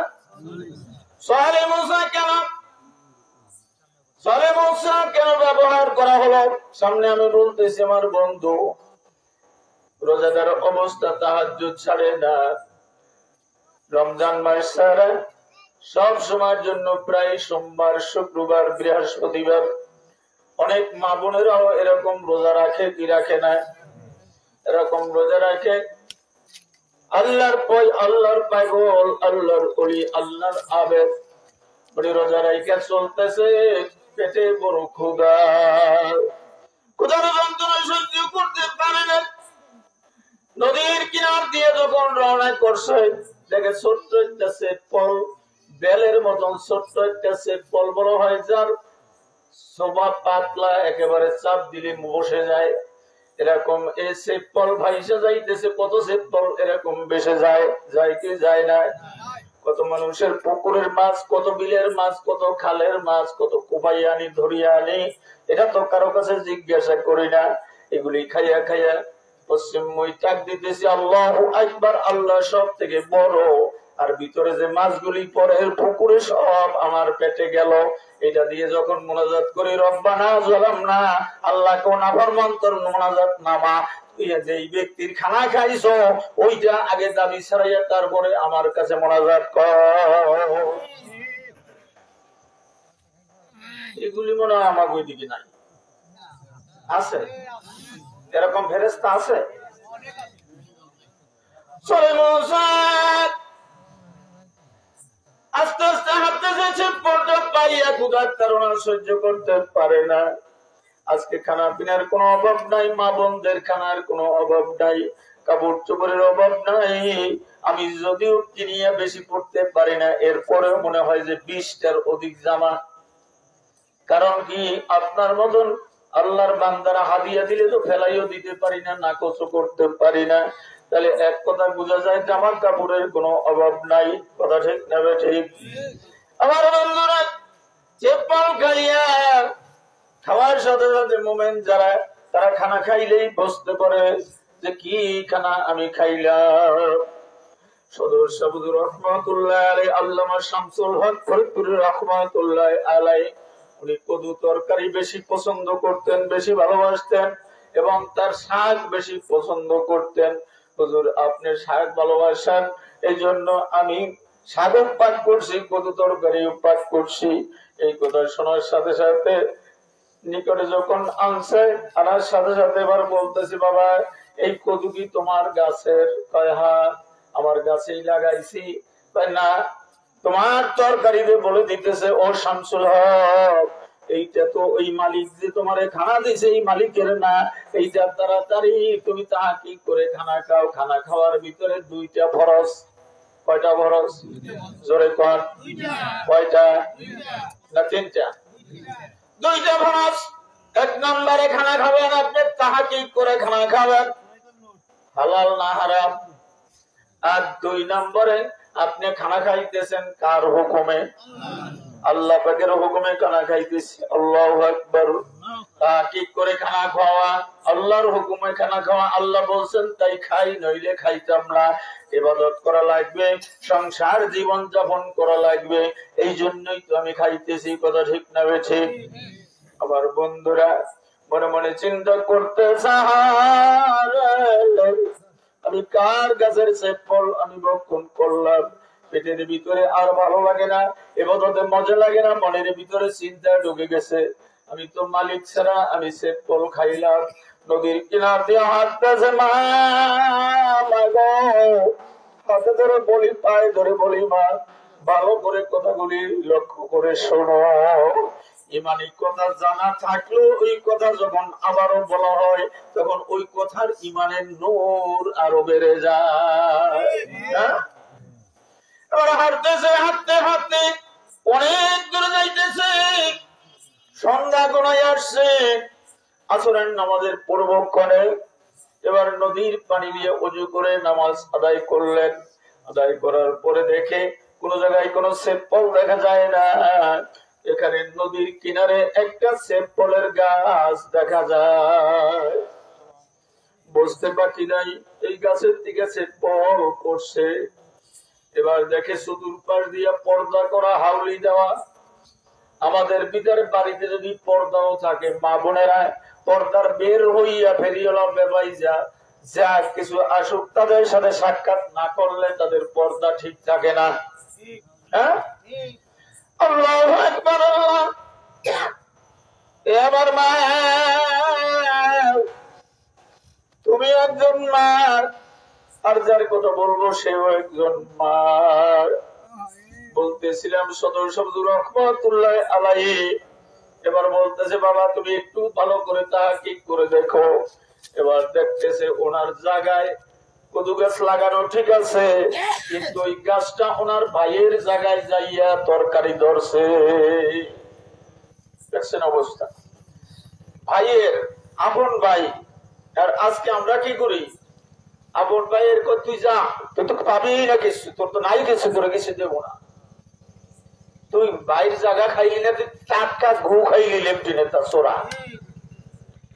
সলে মুসা। কেন সলে মুসা কেন ব্যবহার করা হলো? সামনে আমি বলতেছি, আমার বন্ধু রোজাদার অবস্থা তাহাজ্জুদ ছাড়ে না, রমজান মাস ছাড়া সব সময়ের জন্য প্রায় সোমবার, শুক্রবার, বৃহস্পতিবার অনেক মা বোনেরাও এরকম রোজা রাখে কি রাখে না? এরকম রোজা রাখে। আল্লাহর পাগল, আল্লাহর ওলি, আল্লাহর আবেদ রোজা রাখা চলতেছে, পেটে বড় ক্ষুধা, ক্ষুধার যন্ত্রণা সহ্য করতে পারে না। নদীর কিনার দিয়ে যখন রওনা করছে, দেখে ছোট্ট একটা সেট ফল, বেলের মতন ছোট্ট একটা সেট ফল বড় হয়, যার সোফা পাতলা, একেবারে চাপ দিলে বসে যায়, এরকম এই সেপল ভাইসে যাইতেছে, কত সেপল এরকম বেসে যায়, যায় কি যায় না? কত মানুষের পুকুরের মাছ, কত বিলের মাছ, কত খালের মাছ, কত কোপাই আনি ধরিয়া আনি, এটা তো কারো কাছে জিজ্ঞাসা করি না। এগুলি খাইয়া খাইয়া পশ্চিম মই টাক দিতেছি আল্লাহু আকবার, আল্লাহ সব থেকে বড়। আর ভিতরে যে মাছগুলি পরের পুকুরে সব আমার পেটে গেল। এটা দিয়ে যখন মোনাজাত করি রব্বানা যালামনা, আল্লাহ কোন নাফরমান্তর মোনাজাত নামা, যেই ব্যক্তির খানা খাইছো ওইটা আগে দাবি ছাড়াইয়া তারপরে আমার কাছে মোনাজাত কর। এগুলি মনে হয় আমার ওই দিকে নাই, আছে এরকম ফেরেশতা আছে? চলে মোসাদ আস্তে আস্তে হাঁটতে যাচ্ছে, পড়তে পাইয়া ক্ষুধার কারণে সহ্য করতে পারে না। আজকে খানা পিনার কোনো অভাব নাই, মা বোনদের খানার কোনো অভাব নাই, কাপড় চোপড়ের অভাব নাই। আমি যদিও কিনিয়া বেশি পড়তে পারি না, এরপরেও মনে হয় যে 20টার অধিক জামা। কারণ কি, আপনার মতন আল্লাহর বান্দারা হাদিয়া দিলে তো ফেলাইও দিতে পারি না, নাকচও করতে পারি না। তাহলে এক কথা বোঝা যায় জামার কাপড়ের কোনো অভাব নাই। কথা ঠিক না ঠিক? আমার বন্ধুরা, যে পাল খাইয়া খাওয়ার সাথে সাথে মোমেন্ট যারা, তারা খানা খাইলেই বুঝতে পারে যে কি খানা আমি খাইলাম। সদর সাবুদুর রহমাতুল্লাহ আলাইহি, আল্লামা শামসুল হক ফরিদপুর রহমাতুল্লাহ আলাইহি, উনি কদু তরকারি বেশি পছন্দ করতেন, বেশি ভালোবাসতেন, এবং তার শাক বেশি পছন্দ করতেন। হুজুর আপনি শাক ভালোবাসেন, এই জন্য আমি শাকও পাক করছি, কদু তরকারিও পাক করছি। এই কথা শোনার সাথে সাথে নিকটে যখন আনছে, আনার সাথে সাথে এবার বলতেছি, বাবা এই কদু কি তোমার গাছের? কয় হ্যাঁ আমার গাছেই লাগাইছি। কয় না, তোমার তরকারিতে বলে দিতেছে ও শামসুল হক, এইটা তো ওই মালিক যে তোমার খানা দিছে এই মালিকের না, এইটা তাড়াতাড়ি তুমি তাহা কি করে খানা খাও। খানা খাওয়ার ভিতরে 2টা ফরজ। কয়টা ফরজ? জোরে কর। কয়টা? না 3টা? 2টা ফরজ। 1 নম্বরে খানা খাবেন আপনি তাহা কি করে খানা খাবেন, হালাল না হারাম। আর 2 নম্বরে আপনি খানা খাইতেছেন কার হুকুমে? আল্লাহ পাকের হুকুমে খানা খাইতেছি। আল্লাহু আকবার। কি করে খানা খাওয়া? আল্লাহর হুকুমে খানা খাওয়া। আল্লাহ বলছেন তাই খাই, নইলে খাইতাম না। ইবাদত করা লাগবে, সংসার জীবন যাপন করা লাগবে, এই জন্যই তো আমি খাইতেছি। কথা ঠিক না ঠিক? আমার বন্ধুরা মনে মনে চিন্তা করতে আমি কার গাছের ফল আমি ভক্ষণ করলাম। পেটের ভিতরে আর ভালো লাগে না, এবাদতে মজা লাগে না, মনের ভিতরে চিন্তা ঢুকে গেছে আমি তো মালিক ছাড়া আমি ফল খাইলাম। নদীর কিনার দিয়ে হাঁটতেছে, মা হাতে ধরে বলি, পায়ে ধরে বলি, মা ভালো করে কথাগুলি লক্ষ্য করে শোনো। ইমানি কথা জানা থাকলেও ওই কথা যখন আবারও বলা হয় তখন ওই কথার ইমানের নূর আরো বেড়ে যায়। এবার হাঁটতেছে, হাঁটতে হাঁটতে অনেক দূরে যাইতেছে, সন্ধ্যা গড়াই আসছে, আসরের নামাজের পূর্বক্ষণে। এবার নদীর পানি দিয়ে ওযু করে নামাজ আদায় করলেন। আদায় করার পরে দেখে কোন জায়গায় কোনো সেপল দেখা যায় না। এখানে নদীর কিনারে একটা সেপলের গাছ দেখা যায়। বুঝতে বাকি নাই এই গাছের দিকে সেপল করছে। এবার দেখে চতুর্পাশ দিয়ে পর্দা করা, হাউলি দেওয়া। আমাদের ভিতরে বাড়িতে যদি পর্দাও থাকে, মা বোনেরা পর্দার বের হইয়া ফেরিওলা বেবাইজা যা কিছু আসুক, তাদের সাথে সাক্ষাৎ না করলে তাদের পর্দা ঠিক থাকে না। হ্যাঁ, আল্লাহু আকবার। আমার মা, তুমি একজন মা, আর যার কথা বলবো সেও একজন মা। বলতেছিলাম সদর শামসুর রহমাতুল্লাহ আলাইহি। এবার বলতেছে, বাবা তুমি একটু ভালো করে তাহকিক করে দেখো। এবার দেখতেছে ওনার জায়গায় কদু গাছ লাগানো ঠিক আছে, কিন্তু ওই গাছটা ওনার ভাইয়ের জায়গায় যাইয়া তরকারি ধরছে। দেখছেন অবস্থা, ভাইয়ের আপন ভাই। আর আজকে আমরা কি করি, আপন ভাইয়ের কই তুই যা, তুই তো পাবি না কিছু, তোর তো নাই কিছু, তোরা কিছু দেবো না। তুই বাইর জায়গা খাইলি না, তুই টাটকা ঘু খাইলি লেফটিনের তার চোরা।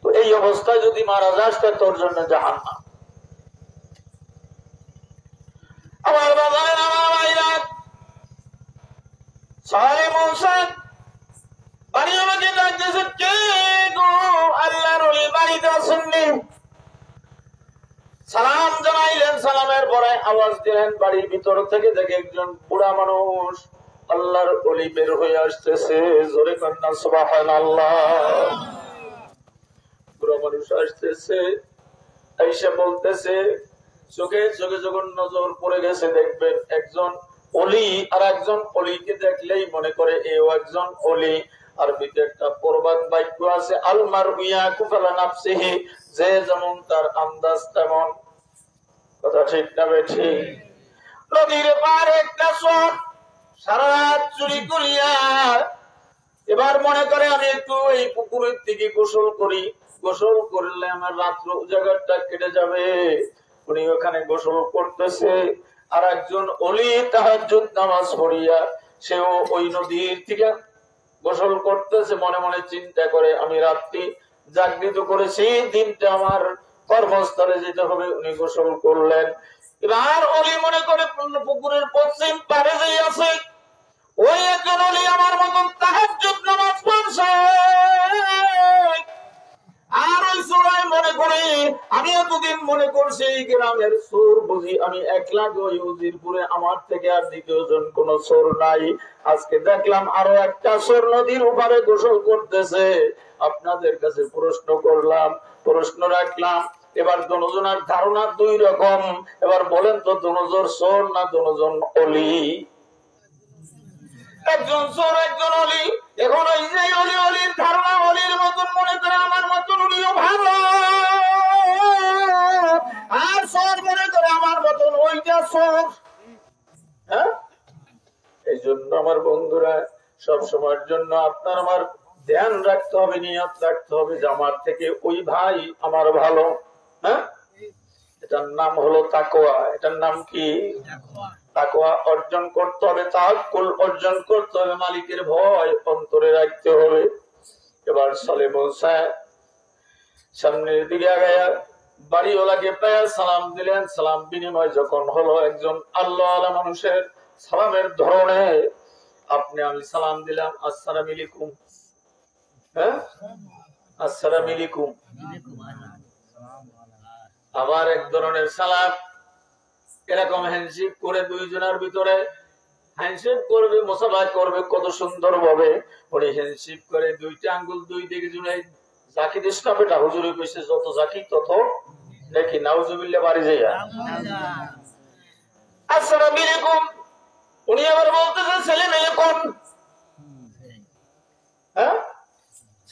তো এই অবস্থায় যদি মারা যাস তাহলে তোর জন্য জাহান্নাম। আমার বাজারের আমার ভাইরা সালে মৌসান বাড়ি আমাকে ডাকতেছে, কে গো? আল্লাহর ওলি বাড়িতে আসেননি। সালাম জানাইলেন, সালামের পরে আওয়াজ দিলেন, বাড়ির ভিতর থেকে দেখে একজন বুড়া মানুষ আল্লাহর ওলি বের হয়ে আসতেছে। জোরে কন্যা সুবহানাল্লাহ। বুড়া মানুষ আসতেছে, আইসা বলতেছে, চোখে চোখে যখন নজর পড়ে গেছে, দেখবেন একজন অলি আর একজন অলিকে দেখলেই মনে করে এও একজন অলি। আরবিতে একটা প্রবাদ বাক্য আছে, আল মারবিয়া কুফালা নাফসিহি, যে যেমন তার আন্দাজ তেমন। কথা ঠিক না বেঠিক? নদীর পাড়ে একটা চোর সারা রাত চুরি করিয়া এবার মনে করে আমি একটু এই পুকুরের দিকে গোসল করি, গোসল করলে আমার রাত্র উজাগারটা কেটে যাবে। উনি ওখানে গোসল করতেছে, আর একজন অলি তাহাজ্জুদ নামাজ পড়িয়া সেও ওই নদীর থেকে গোসল করতেছে। মনে মনে চিন্তা করে আমি রাত্রি জাগৃত করেছি, দিনটা আমার কর্মস্থলে যেতে হবে। উনি গোসল করলেন। এবার অলি মনে করে পুকুরের পশ্চিম পারে যেই আছে ওই একজন অলি আমার মতন তাহাজ্জুদ নামাজ পড়ছে। আর ওই চোরাই মনে করে আমি এতদিন মনে করছি এই গ্রামের চোর বুঝি আমি একলা, ওই উজিরপুরে আমার থেকে আর দ্বিতীয় জন কোন চোর নাই। আজকে দেখলাম আরো একটা চোর নদীর উপরে গোসল করতেছে। আপনাদের কাছে প্রশ্ন করলাম, প্রশ্ন রাখলাম, এবার দুজনের ধারণা দুই রকম। এবার বলেন তো দুজন চোর না দুজন অলি? একজন চোর একজন অলি। এখন ওই যে অলি অলির ধারণা অলির মতন মনে করে আমার মতন উনিও ভালো, আর চোর মনে করে আমার মতন ওইটা চোর। হ্যাঁ, এই জন্য আমার বন্ধুরা সব সময়ের জন্য আপনার আমার ধ্যান রাখতে হবে, নিয়ত রাখতে হবে যে আমার থেকে ওই ভাই আমার ভালো। হ্যাঁ, এটার নাম হলো তাকওয়া। এটার নাম কি? তাকওয়া অর্জন করতে হবে, তাওয়াক্কুল অর্জন করতে হবে, মালিকের ভয় অন্তরে রাখতে হবে। এবার সালে মূসা সামনের দিকে আগায়া বাড়িওয়ালাকে প্রায় সালাম দিলেন। সালাম বিনিময় যখন হলো, একজন আল্লাহওয়ালা মানুষের সালামের ধরনে আপনি আমি সালাম দিলাম, আসসালামু আলাইকুম। হ্যাঁ, আসসালামু আলাইকুম আবার এক ধরনের সালাম। এরকম হ্যান্ডশেক করে দুইজনের ভিতরে হ্যান্ডশেক করবে, মুসাফা করবে কত সুন্দর ভাবে। উনি হ্যান্ডশেক করে দুইটা আঙ্গুল দুই দিকে জুড়ে জাকি দিস না বেটা, হুজুরে কইছে যত জাকি তত দেখি। নাউজুবিল্লাহ বাড়ি যাইয়া আসসালামু আলাইকুম। উনি আবার বলতেছে ছেলে মেয়ে কোন? হ্যাঁ,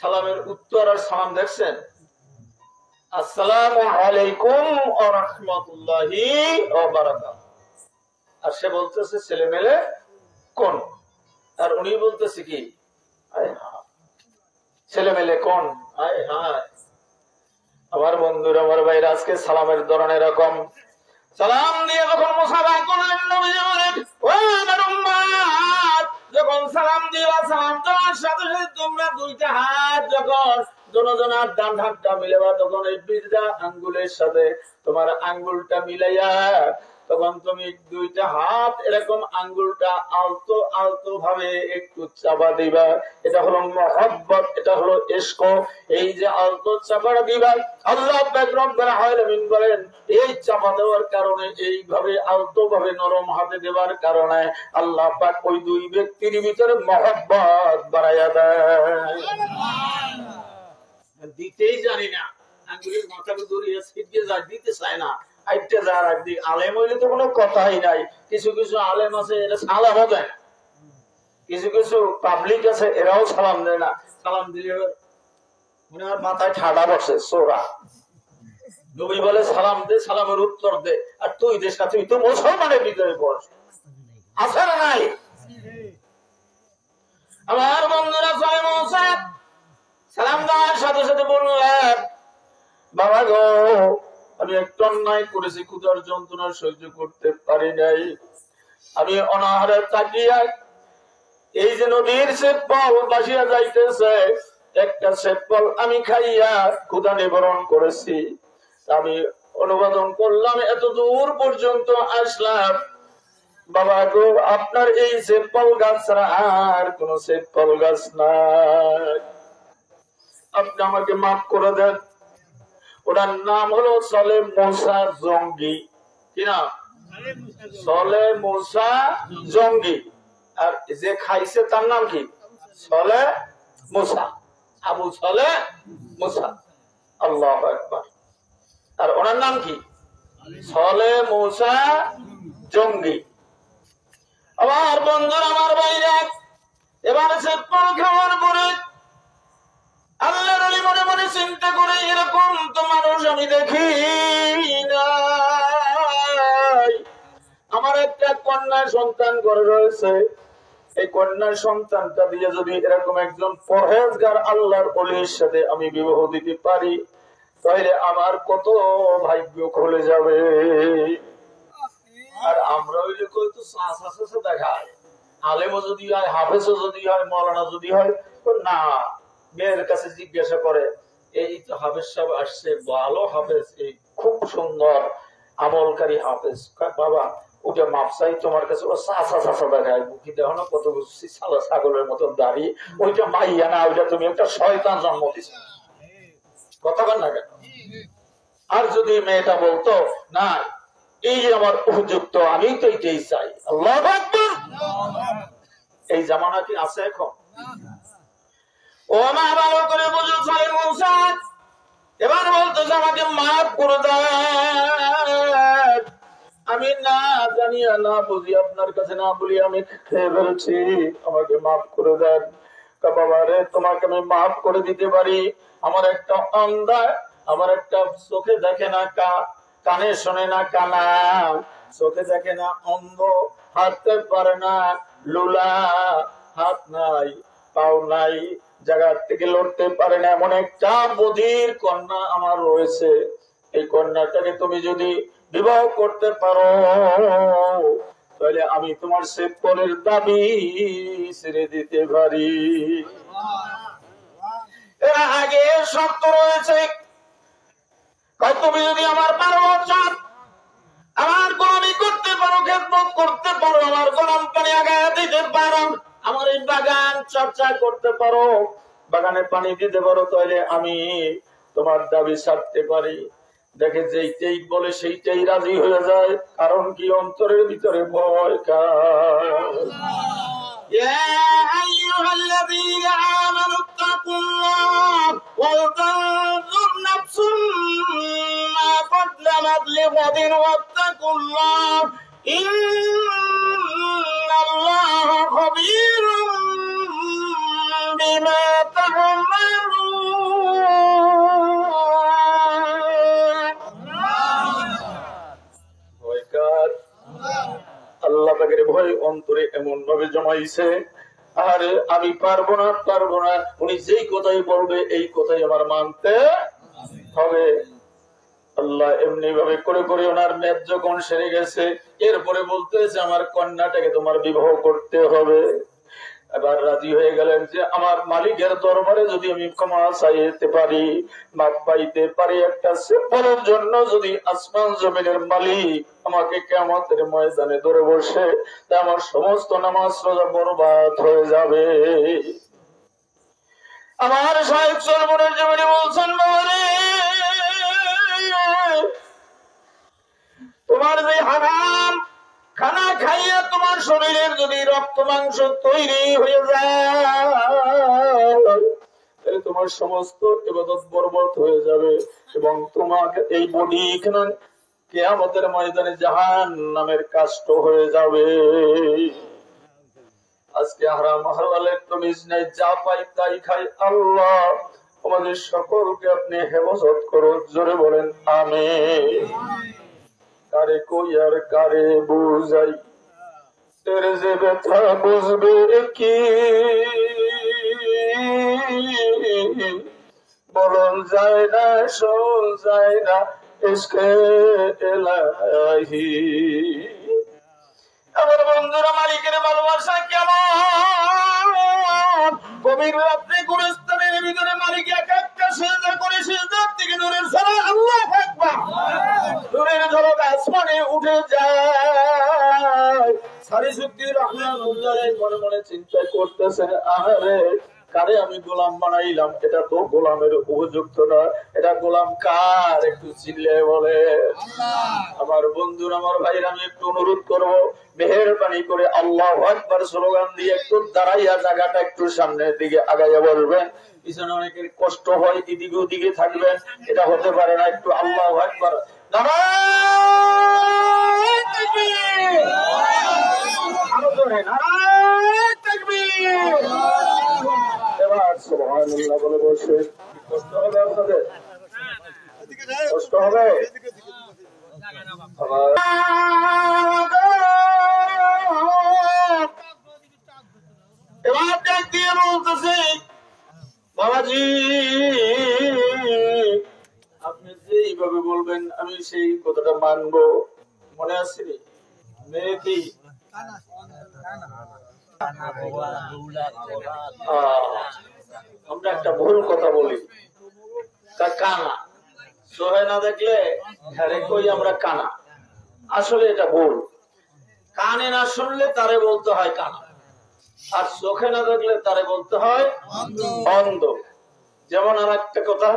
সালামের উত্তর আর সালাম দেখছেন, আসসালামু আলাইকুম ওয়া রাহমাতুল্লাহি ওয়া বারাকাতুহু। আর সে বলতেছে ছেলে মেয়ে কোন? আর উনি বলতেছে কি, ছেলে মেয়ে কোন? আয় হায়। আমার বন্ধুরা, আমার ভাইরা, আজকে সালামের ধরন এরকম। সালাম দিয়ে যখন মুসাফা করলেন নবীজি বলেন, ও আমার উম্মত, যখন সালাম দিবা সালাম দেওয়ার সাথে সাথে তোমরা দুইটা হাত যখন দুজনের ডান হাতটা মিলাবা, তখন এই বিরদা আঙ্গুলের সাথে তোমার আঙ্গুলটা মিলাইয়া তখন তুমি দুইটা হাত এরকম আঙ্গুলটা আলতো আলতো ভাবে একটু চাপা দিবা। এটা হলো মহব্বত, এটা হলো ইশক। এই যে আলতো চাপা দিবা, আল্লাহ পাক রব্বুল আলামিন বলেন এই চাপা দেওয়ার কারণে, এইভাবে আলতো ভাবে নরম হাতে দেওয়ার কারণে আল্লাহ পাক ওই দুই ব্যক্তির ভিতরে মহব্বত বাড়াইয়া দেয়। দিতেই জানি না, আঙ্গুলের মাথাকে দড়িয়ে ছিটকে যায়, দিতে চায় না। আলেম হইলে তো কোনো কথাই নাই। কিছু কিছু আলেম আছে এরা সালামও দেয় না, কিছু কিছু পাবলিক আছে এরাও সালাম দেয় না। সালাম দিলে মনে হয় মাথায় ঠাডা বসে, চোরা। নবী বলে সালাম দে, সালামের উত্তর দে। আর তুই দেশ না, তুই তো মুসলমানের ভিতরে পড়ছ, আছে না নাই? আমার বন্ধুরা ছয় মৌসা সালাম দেওয়ার সাথে সাথে বললেন, বাবা গো, আমি একটু অন্যায় করেছি, ক্ষুধার যন্ত্রণা সহ্য করতে পারি নাই। আমি অনাহারে তাকিয়া এই যে নদীর সেপল বাসিয়া যাইতেছে, একটা সেপল আমি খাইয়া ক্ষুধা নিবারণ করেছি। আমি অনুবাদন করলাম, এত দূর পর্যন্ত আসলাম, বাবা গো, আপনার এই সেপল গাছ ছাড়া আর কোন সেপল গাছ নাই, আপনি আমাকে মাফ করে দেন। ওটার নাম হলো সলে মুসা জঙ্গি। কি নাম? সলে মুসা জঙ্গি। আর যে খাইছে তার নাম কি? সলে মুসা, আবু সলে মুসা। আল্লাহু আকবার। আর ওনার নাম কি? সলে মুসা জঙ্গি। আমার বন্ধুরা, আমার ভাইরা, এবার সে খাওয়ার পরে আল্লাহর ওলি মনে মনে চিন্তা করে, এরকম তো মানুষ আমি দেখি নাই। আমার একটা কন্যা সন্তান ঘরে রয়েছে, এই কন্যার সন্তানটা দিয়ে যদি এরকম একজন পরহেজগার আল্লাহর ওলির সাথে আমি বিবাহ দিতে পারি, তাহলে আমার কত ভাগ্য খুলে যাবে। আর আমরা ওই যে তো চাষা দেখায়, আলেমও যদি হয়, হাফেজও যদি হয়, মৌলানা যদি হয়, না, মেয়ের কাছে জিজ্ঞাসা করে, এই তো হাফেজ সাহেব আসছে, ভালো হাফেজ, এই খুব সুন্দর আমলকারী হাফেজ। বাবা, ওটা মাপসাই তোমার কাছে, ও চাষা দেখায়, বুকি দেখো না কত ছাগলের মতো দাঁড়িয়ে, ওইটা মাইয়া না, ওইটা তুমি একটা শয়তান জন্ম দিচ্ছ। কথা বল না কেন? আর যদি মেয়েটা বলতো, না, এই যে আমার উপযুক্ত, আমি তো এইটাই চাই, আল্লাহু আকবার। এই জামানা কি আছে এখন? ও মা, ভালো করে বুঝো, ছয় মৌসা এবার বলতেছে, আমাকে মাফ করে দেন। আমি না জানিয়া না বুঝি আপনার কাছে না বলি আমি খেয়ে ফেলছি, আমাকে মাফ করে দেন। বাবা রে, তোমাকে আমি মাফ করে দিতে পারি। আমার একটা অন্ধা, আমার একটা চোখে দেখে না, কানে শোনে না, কানা, চোখে দেখে না, অন্ধ, হাঁটতে পারে না, লুলা, হাত নাই, পাও নাই, জায়গা থেকে লড়তে পারে না, এমন একটা বধির কন্যা আমার রয়েছে। এই কন্যাটাকে তুমি যদি বিবাহ করতে পারো, তাহলে আমি তোমার সেপলের দাবি ছেড়ে দিতে পারি। এর আগে শর্ত রয়েছে, তুমি যদি আমার 12 বছর আমার গোলামি করতে পারো, খেদমত করতে পারো, আমার গরম পানি আগায় দিতে পারো, আমার এই বাগান চর্চা করতে পারো, বাগানে পানি দিতে পারো, তাহলে আমি তোমার দাবি ছাড়তে পারি। দেখে যেইটাই বলে সেইটাই রাজি হয়ে যায়, কারণ কি? অন্তরের ভিতরে ভয় কাজ। يا أيها الذين آمنوا اتقوا الله ولتنظر نفس ما قدمت لغد واتقوا الله إن الله خبير بما تعملون। আল্লাহ পাকের ভয় অন্তরে এমন ভাবে জমাইছে, আর আমি পারবো না, উনি যেই কথাই বলবে এই কথাই আমার মানতে হবে। আল্লাহ এমনি ভাবে করে করে ওনার মেয়াদ যখন সেরে গেছে, এরপরে বলতেছে, আমার কন্যাটাকে তোমার বিবাহ করতে হবে। এবার রাজি হয়ে গেলেন যে আমার মালিকের দরবারে যদি আমি ক্ষমা চাইতে পারি, মাপ পাইতে পারি, একটা সেপলের জন্য যদি আসমান জমিনের মালিক আমাকে কিয়ামতের ময়দানে ধরে বসে, তা আমার সমস্ত নামাজ রোজা বরবাদ হয়ে যাবে। আমার শাইখ সরবরের জমিনে বলছেন, বাবারে, তোমার যে হারাম খানা খাইয়া তোমার শরীরের যদি রক্ত মাংস তৈরি হয়ে যায়, তোমার সমস্ত ইবাদত বরবাদ হয়ে যাবে, এবং তোমাকে এই বডি কিয়ামতের ময়দানে জাহান্নামের কাষ্ট হয়ে যাবে। আজকে হারাম হালালের তমিজ নাই, যা পাই তাই খাই। আল্লাহ আমাদের সকলকে আপনি হেফাজত করুন, জোরে বলেন আমিন। কারে কই আর কারে বুঝাই, তেরে যে ব্যথা বুঝবে কি? বলন যায় না, শোন যায় না, ইশকে ইলাহি। আমার বন্ধুরা, মালিকের ভালোবাসা কেমন! গভীর রাত্রে গুরুস্থানের ভিতরে মালিক এক একটা সিজদা করে, সিজদার থেকে নূরের ঝলক, আল্লাহু আকবার, নূরের ঝলক আসমানে উঠে যায়। সারি শক্তি রহমাতুল্লাহ মনে মনে চিন্তা করতেছে, আরে কারে আমি গোলাম বানাইলাম, এটা তো গোলামের উপযুক্ত না, এটা গোলাম কার? একটু চিল্লে বলে। আমার বন্ধুরা, আমার ভাইরা, আমি একটু অনুরোধ করবো, মেহেরবানি করে আল্লাহু আকবার স্লোগান দিয়ে একটু দাঁড়াইয়া জায়গাটা একটু সামনের দিকে আগাইয়া বলবেন। পিছনে অনেকের কষ্ট হয়, এদিকে ওদিকে থাকবেন, এটা হতে পারে না। একটু আল্লাহু আকবার, নারায়ে তাকবীর, আরো জোরে নারায়ে তাকবীর। এবার সুবহানাল্লাহ বলে বসে। কষ্ট হবে আপনাদের? কষ্ট হবে? এবার ডাক দিয়ে বলতেছে, বাবাজি আপনি যেইভাবে বলবেন আমি সেই কথাটা মানবো। মনে আছে নি মেয়ে কি? আমরা একটা ভুল কথা বলি, তা কানা সোহে না দেখলে হ্যারে কই আমরা কানা। আসলে এটা ভুল। কানে না শুনলে তারে বলতে হয় কানা, আর চোখে না দেখলে তারে বলতে হয় অন্ধ। যেমন আর একটা কথা,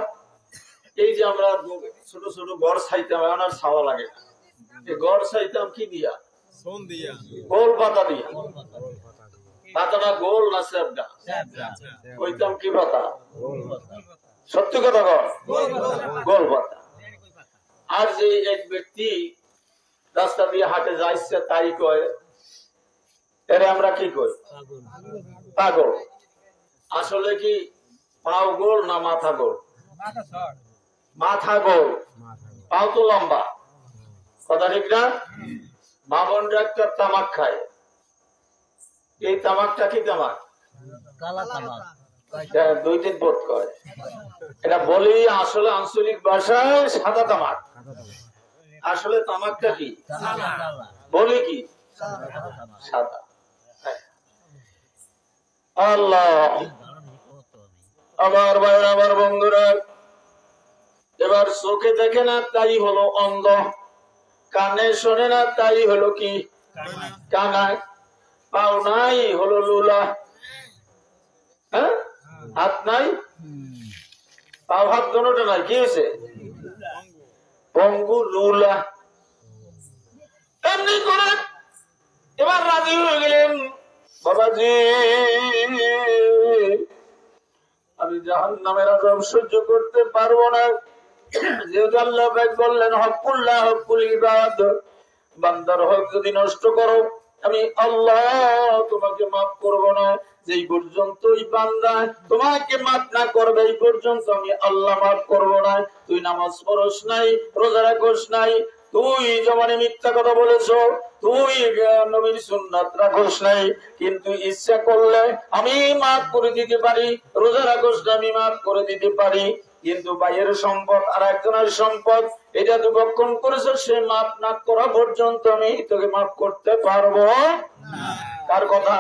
এই যে আমরা ছোট ছোট গড় ছাইতাম, এখন আর ছাওয়া লাগে না। এই গড় ছাইতাম কি দিয়া? গোল পাতা দিয়া। পাতাটা গোল না স্যাবডা? কইতাম কি পাতা? সত্যি কথা কর, গোল পাতা। আর যে এক ব্যক্তি রাস্তা দিয়ে হাটে যাইছে তাই কয়, এরে আমরা কি কই? পাগল। আসলে কি পাও গোল না মাথা গোল? মাথা গোল, পাও তো লম্বা। কথা ঠিক না? মা বোনরা একটা তামাক খায়, এই তামাকটা কি তামাক? দুই দিন বোধ করে, এটা বলি আসলে আঞ্চলিক ভাষায় সাদা তামাক। আসলে তামাকটা কি বলি? কি সাদা। আল্লাহ, আমার ভাইরা, আমার বন্ধুরা, এবার চোখে দেখে না তাই হলো অন্ধ, কানে শোনে না তাই হলো কি কানা, পাও নাই হলো লুলা, হ্যাঁ হাত নাই, পাও হাত দোনোটা নাই, কি হয়েছে? পঙ্গু লুলা। এমনি করে এবার রাজি হয়ে গেলেন, বাবাজি আমি জাহান্নামের আযাব সহ্য করতে পারবো না। যেহেতু আল্লাহ পাক বললেন হকুল্লাহ হকুল ইবাদ, বান্দার হক যদি নষ্ট করো আমি আল্লাহ তোমাকে মাফ করব না। যেই পর্যন্ত এই বান্দা তোমাকে মাফ না করবে এই পর্যন্ত আমি আল্লাহ মাফ করব না। তুই নামাজ পড়স নাই, রোজা রাখস নাই, তুই জমানে মিথ্যা কথা বলেছো, তুই নবীর সুন্নাত রাখস নাই, কিন্তু ইচ্ছা করলে আমি মাফ করে দিতে পারি। রোজা রাখস না, আমি মাফ করে দিতে পারি, কিন্তু ভাইয়ের সম্পদ আর একজনের সম্পদ এটা তো ভক্ষণ করেছো, সে মাফ না করা পর্যন্ত আমি তোকে মাফ করতে পারবো না। কার কথা?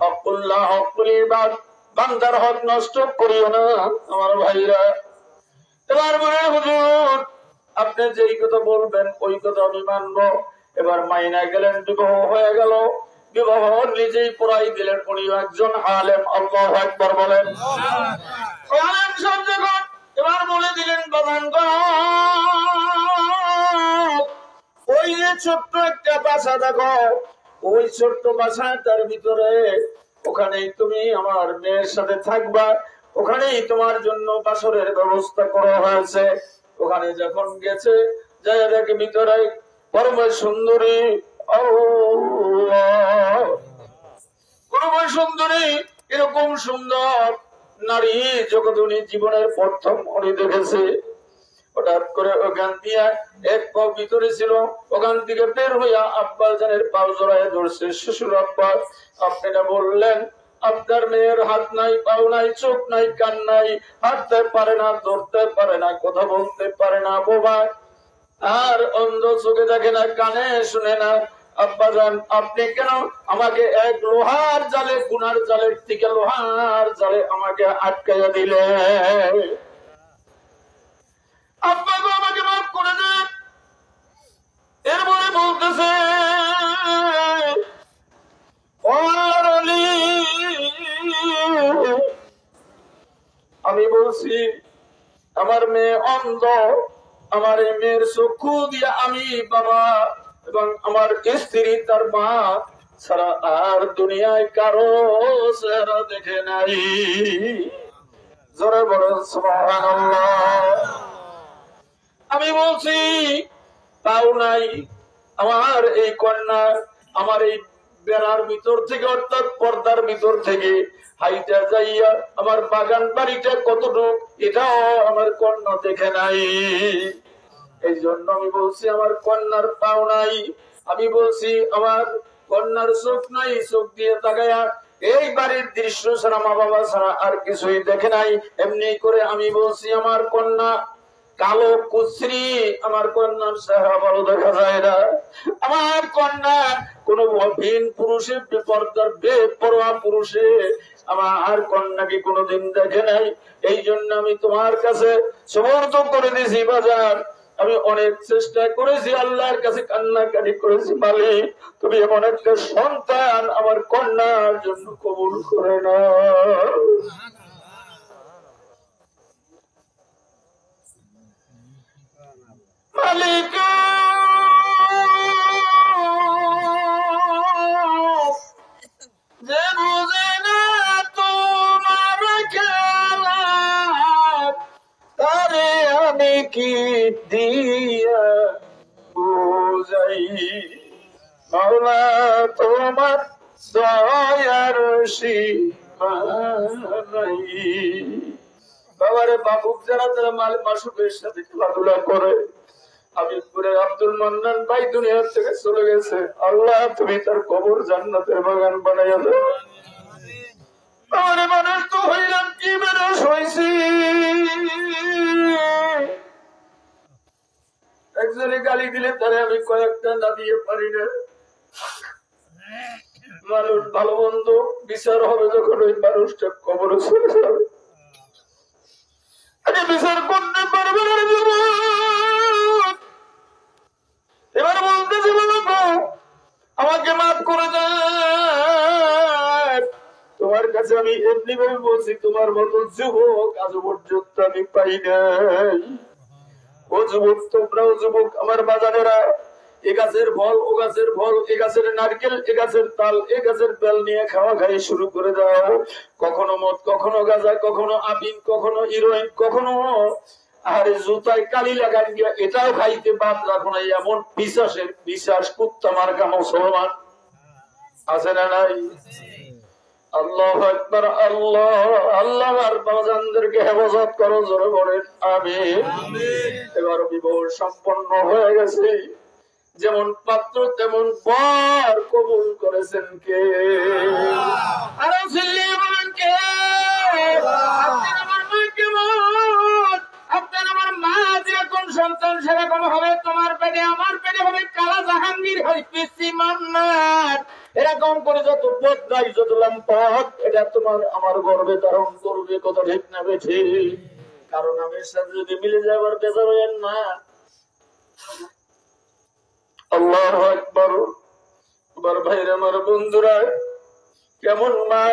হকুল্লাহ হকুল ইবাদ, বান্দার হক নষ্ট করিও না আমার ভাইরা। এবার বলে হুজুর আপনি যেই কথা বলবেন ওই কথা আমি মানবো। এবার মাইনা গেলেন, বিবাহ হয়ে গেল, বিবাহ নিজেই পড়াই দিলেন, উনি একজন আলেম। আল্লাহু আকবার বলেন। আলেম সব যখন এবার বলে দিলেন, বাবান ওই যে ছোট্ট একটা বাসা দেখো, ওই ছোট্ট বাসাটার ভিতরে ওখানেই তুমি আমার মেয়ের সাথে থাকবা, ওখানেই তোমার জন্য বাসরের ব্যবস্থা করা হয়েছে। ওখানে যখন গেছে যাই দেখে ভিতরে পরম সুন্দরী, পরম সুন্দরী, এরকম সুন্দর নারী জগৎ উনি জীবনের প্রথম উনি দেখেছে। হঠাৎ করে ওখান দিয়ে এক পাও ভিতরে ছিল, ওখান থেকে বের হইয়া আব্বাস জানের পাও জড়াইয়া ধরছে। শ্বশুর আব্বাস আপনারা বললেন আপনার মেয়ের হাত নাই, পাও নাই, চোখ নাই, কান নাই, হাঁটতে পারে না, ধরতে পারে না, কথা বলতে পারে না, বোবা আর অন্ধ, চোখে দেখে না, কানে শুনে না। আব্বাজান, আপনি কেন আমাকে এক লোহার জালে, গুনার জালের থেকে লোহার জালে আমাকে আটকাইয়া দিলে? আব্বা গো, আমাকে মাফ করে দেন। এরপরে বলতেছে, আমি বলছি আমার মেয়ে অন্ধ, আমার এই মেয়ের চক্ষু দিয়ে আমি বাবা এবং আমার স্ত্রী তার মা ছাড়া আর দুনিয়ায় কারো চেহারা দেখে নাই। জোরে বলেন সুবহানাল্লাহ। আমি বলছি তাও নাই, আমার এই কন্যা আমার এই বেড়ার ভিতর থেকে, অর্থাৎ পর্দার ভিতর থেকে হাইটা যাইয়া আমার বাগান বাড়িটা কতটুক এটাও আমার কন্যা দেখে নাই। এই জন্য আমি বলছি আমার কন্যার পাও নাই, আমি বলছি আমার কন্যার চোখ নাই, চোখ দিয়ে তাকায়া এই বাড়ির দৃশ্য ছাড়া, মা বাবা ছাড়া আর কিছুই দেখে নাই। এমনি করে আমি বলছি আমার কন্যা কালো কুশ্রী, আমার কন্যার চেহারা ভালো দেখা যায় না। আমার কন্যা কোন ভিন পুরুষে, বেপরদার বেপরোয়া পুরুষে আমার কন্যাকে কোনোদিন দেখে নাই। এই জন্য আমি তোমার কাছে সমর্থন করে দিয়েছি বাজার। আমি অনেক চেষ্টা করেছি, আল্লাহর কাছে কান্নাকাটি করেছি, মালিক তুমি এমন একটা সন্তান আমার কন্যার জন্য কবুল করে না। মালিক যে বুঝে না তোমার খেলা, তারে আমি কি দিয়া বুঝাই? মাওলা তোমার দয়ার সীমা নাই। বাবারে বাবুক যারা তারা মাসুকের সাথে খেলাধুলা করে, হাবিবপুরের আব্দুল মান্নান ভাই দুনিয়া থেকে চলে গেছে। আল্লাহ তুমি তার কবর জান্নাতের বাগান বানাইয়া দাও। আমার মানুষ তো হইলাম কি মানুষ হয়েছি। একজনে গালি দিলে তারে আমি কয়েকটা না দিয়ে পারি না। মানুষ ভালো মন্দ বিচার হবে যখন ওই মানুষটা কবরে চলে যাবে, বিচার করতে পারবে না। এবার বলতেছি আমাকে মাফ করে দেন। তোমার কাছে আমি এমনি ভাবে বলছি, তোমার মতো যুবক আজ পর্যন্ত আমি পাই নাই। ও যুবক, তোমরাও যুবক আমার বাজানেরা, এ গাছের ফল, ও গাছের ফল, এ গাছের নারকেল, এ গাছের তাল, এ গাছের বেল নিয়ে খাওয়া খাই শুরু করে দাও। কখনো মদ, কখনো গাঁজা, কখনো আফিম, কখনো হিরোইন, কখনো আরে জুতায় কালি লাগান গিয়া এটাও খাইতে বাদ রাখো না। এমন বিশ্বাসের বিশ্বাস কুত্তা মার্কা মুসলমান আছে না নাই? আল্লাহু আকবার। আল্লাহ আল্লাহ আর বাজানদেরকে হেফাজত করো, জোরে বলেন আমিন। এবার বিবাহ সম্পন্ন হয়ে গেছে, যেমন পাত্র তেমন বর কবুল করেছেন কে? আরো চিল্লিয়ে বলেন কে? আপনার আমার মা কেমন? আপনার আমার মা যেরকম সন্তান সেরকম হবে। তোমার পেটে আমার পেটে হবে কালা জাহাঙ্গীর, হয় পিসি মান্নার। এরকম করে যত পথ যত লম্পট, এটা তোমার আমার গর্বে ধারণ করবে। কথা ঠিক না বেঠি? কারণ আমি সাথে যদি মিলে যাবার বেজার হইেন না। আল্লাহু আকবার। আমার ভাইরা, আমার বন্ধুরা, কেমন মা?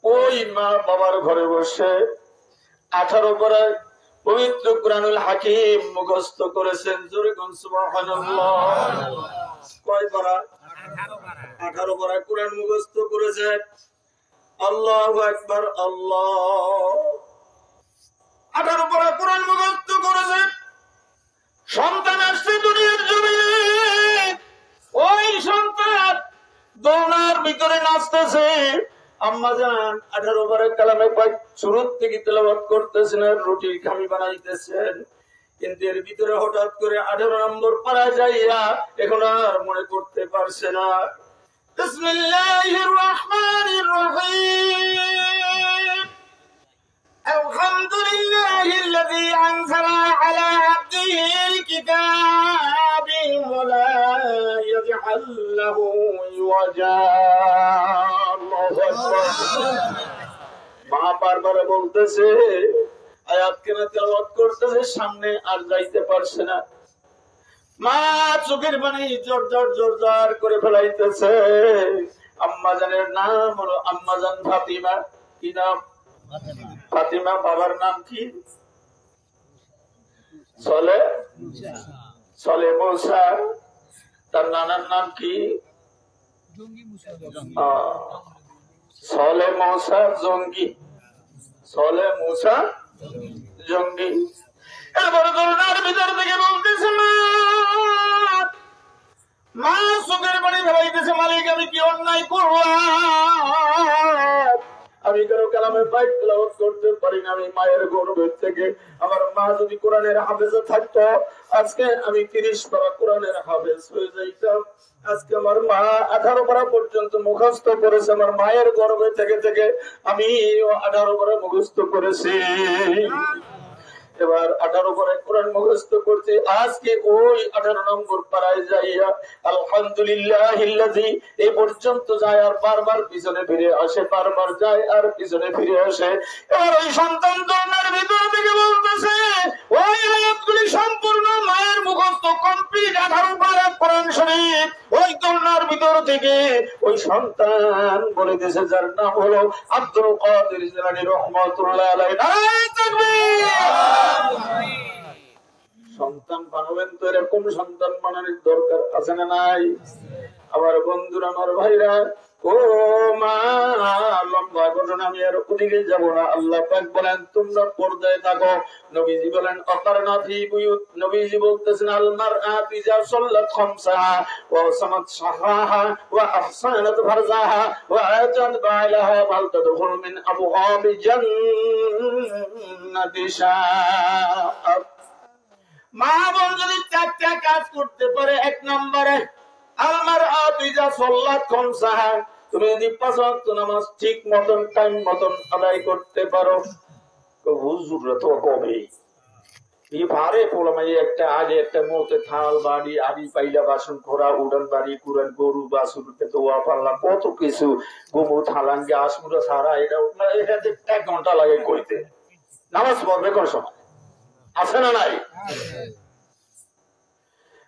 ওই মা বাবার ঘরে বসে 18 পারা পবিত্র কুরআনুল হাকিম মুখস্থ করেছেন। জোরে কোন সুবহানাল্লাহ। কয় পারা? 18 পারা কুরআন মুখস্থ করেছেন। আল্লাহু আকবার। আল্লাহ 18 পারা কুরআন মুখস্থ করেছেন। সন্তান আসছে দুনিয়ার জমিনে, ওই সন্তান দোলনার ভিতরে নাচতেছে। আম্মা জান 18 পারা কালামে পাক শুরুর থেকে তেলাওয়াত করতেছেন, রুটির খামি বানাইতেছেন। কিন্তু এর ভিতরে হঠাৎ করে 18 নম্বর পারা যাইয়া এখন আর মনে করতে পারছে না। بسم الله الرحمن الرحيم الحمد لله الذي أنزل على عبده الكتاب ولا يجعل له عوجا الله أكبر মা বারবার বলতেছে আয়াত কেন তেলাওয়াত করতেছে সামনে আর যাইতে পারছে না মা চোখের পানি জোর জোর জোর জোর করে ফেলাইতেছে আম্মা জানের নাম হলো আম্মা জান ফাতিমা কি নাম ফাতিমা বাবার নাম কি সলে সলে মুসা তার নানার নাম কি সলে মুসা জঙ্গি সলে মুসা জঙ্গি এরপরে দোলনার ভিতর থেকে বলতেছে মা চোখের পানি ফেলাইতেছে মালিক আমি কি অন্যায় করলাম আমি কারো কালামে বাইক তেলাওয়াত করতে পারি না আমি মায়ের গর্ভের থেকে আমার মা যদি কোরআনের হাফেজে থাকতো আজকে আমি 30 পারা কোরআনের হাফেজ হয়ে যাইতাম আজকে আমার মা 18 পারা পর্যন্ত মুখস্থ করেছে আমার মায়ের গর্ভে থেকে থেকে আমি 18 পারা মুখস্থ করেছি এবার 18 পারা কোরআন মুখস্থ করতে আজকে ওই 18 নম্বর পারায় যাইয়া আলহামদুলিল্লাহিল্লাযী এই পর্যন্ত যায় আর বারবার পিছনে ফিরে আসে বারবার যায় আর পিছনে ফিরে আসে এবার ওই সন্তান দোলনার ভিতর থেকে বলতেছে ওই আয়াতগুলি সম্পূর্ণ মায়ের মুখস্থ কমপ্লিট 18 পারা কোরআন শরীফ ওই দোলনার ভিতর থেকে ওই সন্তান বলে দিয়েছে যার নাম হলো আব্দুল কাদের জিলানী রাহমাতুল্লাহ আলাইহি নারায়ে তাকবীর সন্তান বানাবেন তো এরকম সন্তান বানানোর দরকার আছে না নাই আমার বন্ধুরা আমার ভাইরা ও মা লম্বা ঘটনা আমি আর ওদিকে যাব না আল্লাহ পাক বলেন তোমরা পর্দায় থাকো নবীজি বলেন অকারনা ফি বুয়ুত নবীজি বলতেছেন আল মারআতু ইজা সাল্লাত খামসাহা ওয়া সামাত শাহরাহা ওয়া আহসানাত ফারজাহা ওয়া আতাত বালাহা ফাল তাদখুল মিন আবওয়াবি জান্নাতি শাআ মা বোন যদি 4টা কাজ করতে পারে এক নম্বরে আল মারআতু ইজা সাল্লাত খামসাহা তুমি যদি 5 ওয়াক্ত নামাজ ঠিক মতন টাইম মতন আদায় করতে পারো তো হুজুররা তো কবে এই ভারে পোলামাই একটা আগে একটা মোতে থাল বাড়ি আড়ি পাইলা বাসন ঘোড়া উড়ান বাড়ি কুরান গরু বাসুরকে তো পাল্লা কত কিছু গোমু থালাঙ্গে আসমুরা সারা এটা এটাতে 1 ঘন্টা লাগে কইতে নামাজ পড়বে কোন সময় আছে না নাই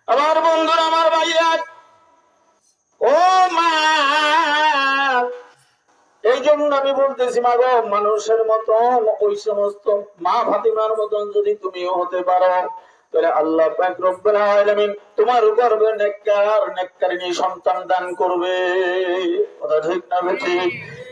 আমার বন্ধুরা আমার ভাইয়া ও মা এই জন্য আমি বলতেছি মা গো মানুষের মতন ওই সমস্ত মা ফাতিমার মতন যদি তুমিও হতে পারো তাহলে আল্লাহ পাক রব্বুল আলামিন তোমার গর্ভে নেককারিনী সন্তান দান করবে কথা ঠিক না ঠিক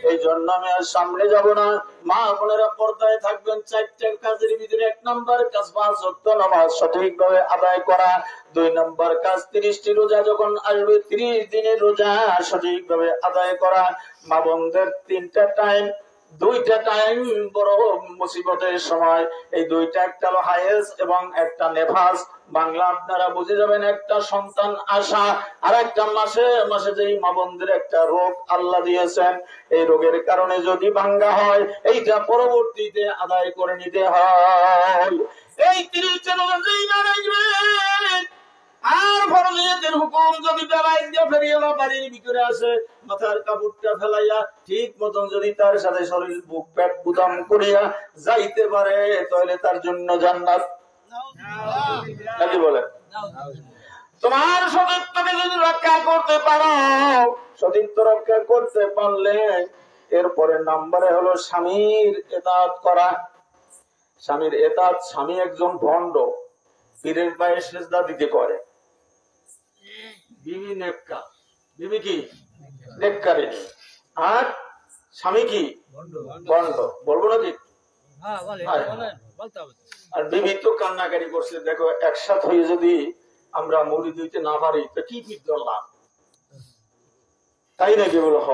এই জন্য আমি আর সামনে যাব না মা বোনেরা পর্দায় থাকবেন 4টা কাজের ভিতরে 1 নম্বর কাজ 5 ওয়াক্ত নামাজ সঠিকভাবে আদায় করা 2 নম্বর কাজ 30টি রোজা যখন আসবে 30 দিনের রোজা সঠিকভাবে আদায় করা মা বোনদের 3টা টাইম 2টা টাইম বড় মুসিবতের সময় এই 2টা একটা হলো হায়েজ এবং একটা নেফাস বাংলা আপনারা বুঝে যাবেন একটা সন্তান আশা আর একটা মাসে মাসে যেই মা বোনদের একটা রোগ আল্লাহ দিয়েছেন এই রোগের কারণে যদি ভাঙ্গা হয় এইটা পরবর্তীতে আদায় করে নিতে হয় এই 30 রোজাই না রাখবে আর ফরজিয়াতের হুকুম যদি বেলাইয়া ফেরিয়া বাড়ির ভিতরে আসে মাথার কাপড়টা ফেলাইয়া ঠিক মতন যদি তার সাথে শরীর বুক পেট বুদাম করিয়া যাইতে পারে তাহলে তার জন্য জান্নাত নাকি বলে তোমার সতীত্বকে যদি রক্ষা করতে পারো সতীত্ব রক্ষা করতে পারলে এরপরে নম্বরে হলো স্বামীর ইতাআত করা স্বামীর ইতাআত স্বামী একজন ভণ্ড পীরের পায়ে সিজদা দিতে করে বিবি নেককার বিবি কি নেককারিনী আর স্বামী কি ভণ্ড বলবো না ঠিক আর বিবি তো কান্নাকারি করছে দেখো একসাথ হয়ে যদি আমরা মুড়ি দিতে না পারি তো কি পীর ধরলাম তাই নাকি বলো হ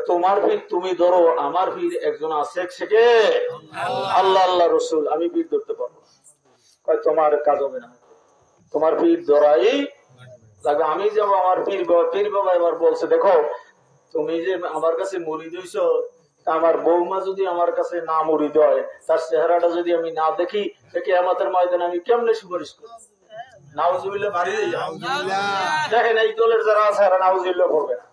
তোমার পীর তুমি ধরো আমার পীর একজন আছে সেকে আল্লাহ আল্লাহ রসুল আমি পীর ধরতে পারবো তোমার কাজ হবে না তোমার পীর ধরাই লাগবে আমি যাব আমার পীর বাবা এবার বলছে দেখো তুমি যে আমার কাছে মুরিদ হইছো, আমার বৌমা যদি আমার কাছে না মুরিদ হয়, তার চেহারাটা যদি আমি না দেখি, কিয়ামতের ময়দানে আমি কেমনে সুপারিশ করব? নাউজুবিল্লাহ মারি দেখেন এই দলের যারা আছে এরা নাউজুবিল্লাহ করবে না।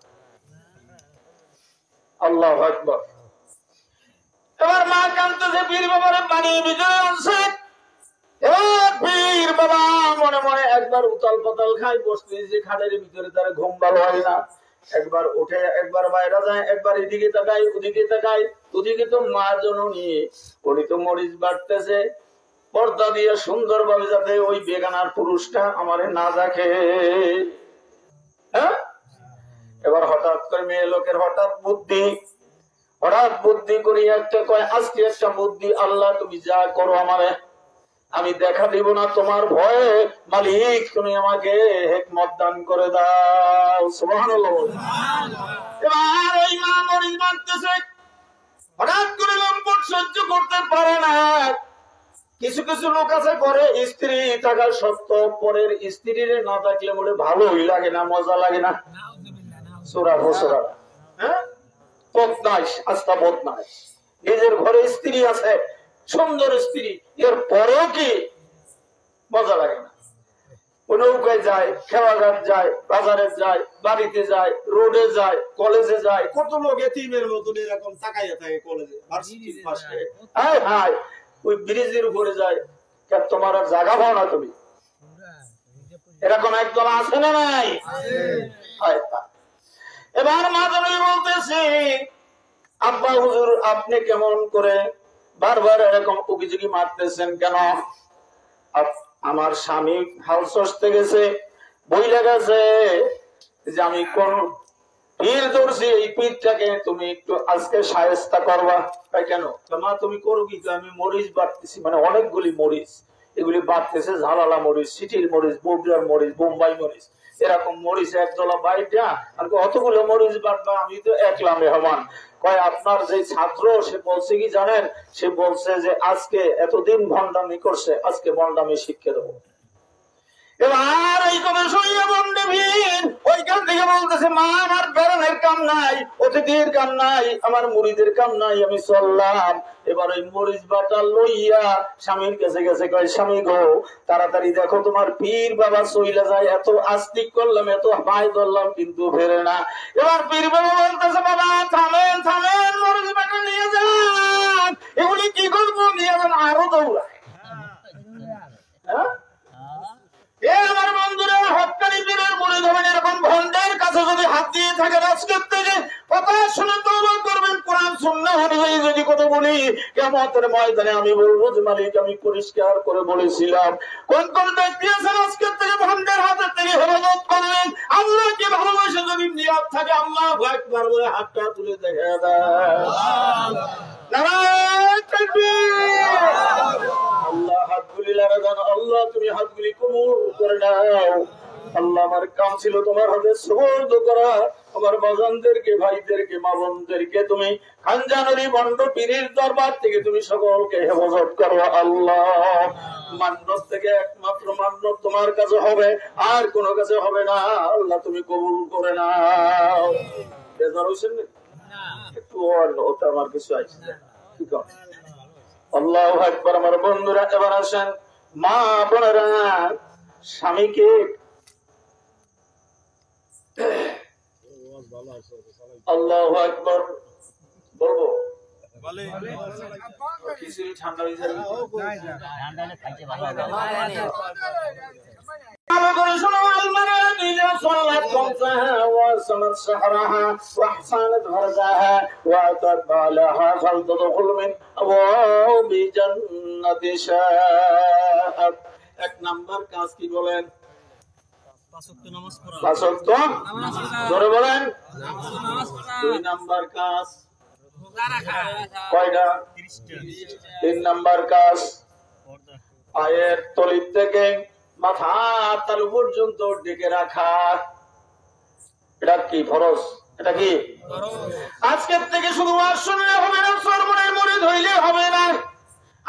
আল্লাহু আকবার। এবার মা কাঁদতেছে, পীর বাবার পানি ভিতরে আছে। এবার পীর বাবা মনে মনে একবার উতাল পাতাল খায়, বসতে যে খাটের ভিতরে তার ঘুম ভালো হয় না, একবার উঠে একবার বাইরে যায়, একবার এদিকে তাকায় ওদিকে তাকায়। ওদিকে তো মা জননী, উনি তো মরিচ বাড়তেছে পর্দা দিয়ে সুন্দর ভাবে, যাতে ওই বেগানার পুরুষটা আমারে না দেখে। হ্যাঁ, এবার হঠাৎ করে মেয়ে লোকের হঠাৎ বুদ্ধি করি একটা কয়, আজকে একটা বুদ্ধি, আল্লাহ তুমি যা করো আমারে আমি দেখা দিব না, তোমার ভয়ে মালিক তুমি আমাকে হিকমত দান করে দাও। সুবহানাল্লাহ। এবার ওই মা মরিচ বাড়তেছে, হঠাৎ করে লম্পট সহ্য করতে পারে না। কিছু কিছু লোক আছে করে স্ত্রী থাকা সত্ত্বেও পরের স্ত্রীর না থাকলে বলে ভালোই লাগে না, মজা লাগে না। সোরা ভোসরা, হ্যাঁ, বদমাইশ, আস্থা বদমাইশ। নিজের ঘরে স্ত্রী আছে, সুন্দর স্ত্রী, এর পরেও কি মজা লাগে না। নৌকায় যায়, খেলাঘাট যায়, বাজারে যায়, বাড়িতে যায়, রোডে যায়, কলেজে যায়। কত লোক এতিমের মতন এরকম তাকাইয়া থাকে কলেজে, ভার্সিটির পাশে। হায় হায়, ওই ব্রিজের উপরে যায়, তোমার আর জায়গা পাও না তুমি। এরকম একদল আছে না নাই? এবার মাঝে বলতেছি, আব্বা হুজুর আপনি কেমন করে বারবার এরকম উকিঝুঁকি মারতেছেন কেন? আমার স্বামী হাল চষতে গেছে, বইলে গেছে যে আমি কোন পীর ধরছি, এই পীরটাকে তুমি একটু আজকে শায়েস্তা করবা। তাই কেন? মা তুমি করো কি? আমি মরিচ বাড়তেছি, মানে অনেকগুলি মরিচ, এগুলি বাড়তেছে, ঝালালা মরিচ, সিটির মরিচ, বগুড়ার মরিচ, বোম্বাই মরিচ, এরকম মরিচ একদলা বাইটা আর অতগুলো মরিচ বাড়বা, আমি তো একলা মেহমান। কয় আপনার যে ছাত্র সে বলছে কি জানেন? সে বলছে যে আজকে এতদিন ভণ্ডামি করছে, আজকে ভণ্ডামি শিক্ষা দেবো। এবার এই কথা শুনিয়া বন্ডবীর ওইখান থেকে বলতেছে, মা আমার বেড়ানোর কাম নাই, অতিথির কাম নাই, আমার মুড়িদের কাম নাই, আমি চললাম। এবার ওই মরিচ বাটা লইয়া স্বামীর কাছে গেছে, কয় স্বামী গো তাড়াতাড়ি দেখো তোমার পীর বাবা চইলা যায়, এত আস্তিক করলাম, এত হাই ধরলাম কিন্তু ফেরে না। এবার পীর বাবা বলতেছে, বাবা থামেন থামেন, মরিচ বাটা নিয়ে যান, এগুলি কি করবো, নিয়ে যান। আরো দৌড়ায়। হ্যাঁ, আমার বন্ধুরা, হকানি পীরের মুরিদ হবেন, এরকম ভণ্ডের কাছে যদি হাত দিয়ে থাকে, আজকের থেকে কথা শুনে তওবা করবেন, কোরআন সুন্নাহ অনুযায়ী যদি কথা বলি, কিয়ামতের ময়দানে আমি বলবো যে মালিক আমি পরিষ্কার করে বলেছিলাম। কোন কোন ব্যক্তি আছেন আজকের থেকে ভণ্ডের হাতে থেকে হেফাজত করবেন? আল্লাহকে ভালোবাসে যদি নিয়ত থাকে, আল্লাহু আকবার বলে হাতটা তুলে দেখা দেয়। নারায়ে তাকবীর। আল্লাহ হাতগুলি লাগা দেন, আল্লাহ তুমি হাতগুলি কবুল করে নাও। আল্লাহ আমার কাম ছিল তোমার হাতে সুবর্দ করা, আমার বাজানদেরকে, ভাইদেরকে, মা বোনদেরকে তুমি খানজানুরি বন্ড পীরের দরবার থেকে তুমি সকলকে হেফাজত করো। আল্লাহ মান্নত থেকে একমাত্র মান্নত তোমার কাছে হবে, আর কোন কাছে হবে না। আল্লাহ তুমি কবুল করে নাও। বেজার হইছেন না? একটু ওটা আমার কিছু আছে, ঠিক আছে? আল্লাহু আকবার। আমার বন্ধুরা এবার আসেন, মা বোনেরা, স্বামীকে আল্লাহু আকবার বলবো, ঠান্ডা হয়ে যাবে। صلت خمسها وصمت شهرها واحسنت فرجها واتت بالها فلتدخل من ابواب جنة شاءت। এক নাম্বার কাজ কি বলেন? পাঁচ ওয়াক্ত জোরে বলেন। দুই নাম্বার কাজ কয়টা? তিন নাম্বার কাজ পায়ের তলি থেকে মাথা তালু পর্যন্ত ডেকে রাখা। এটা কি ফরজ? এটা কি আজকের থেকে শুধু আর শুনলে হবে না, সর্বনের মুরিদ হইলে হবে না,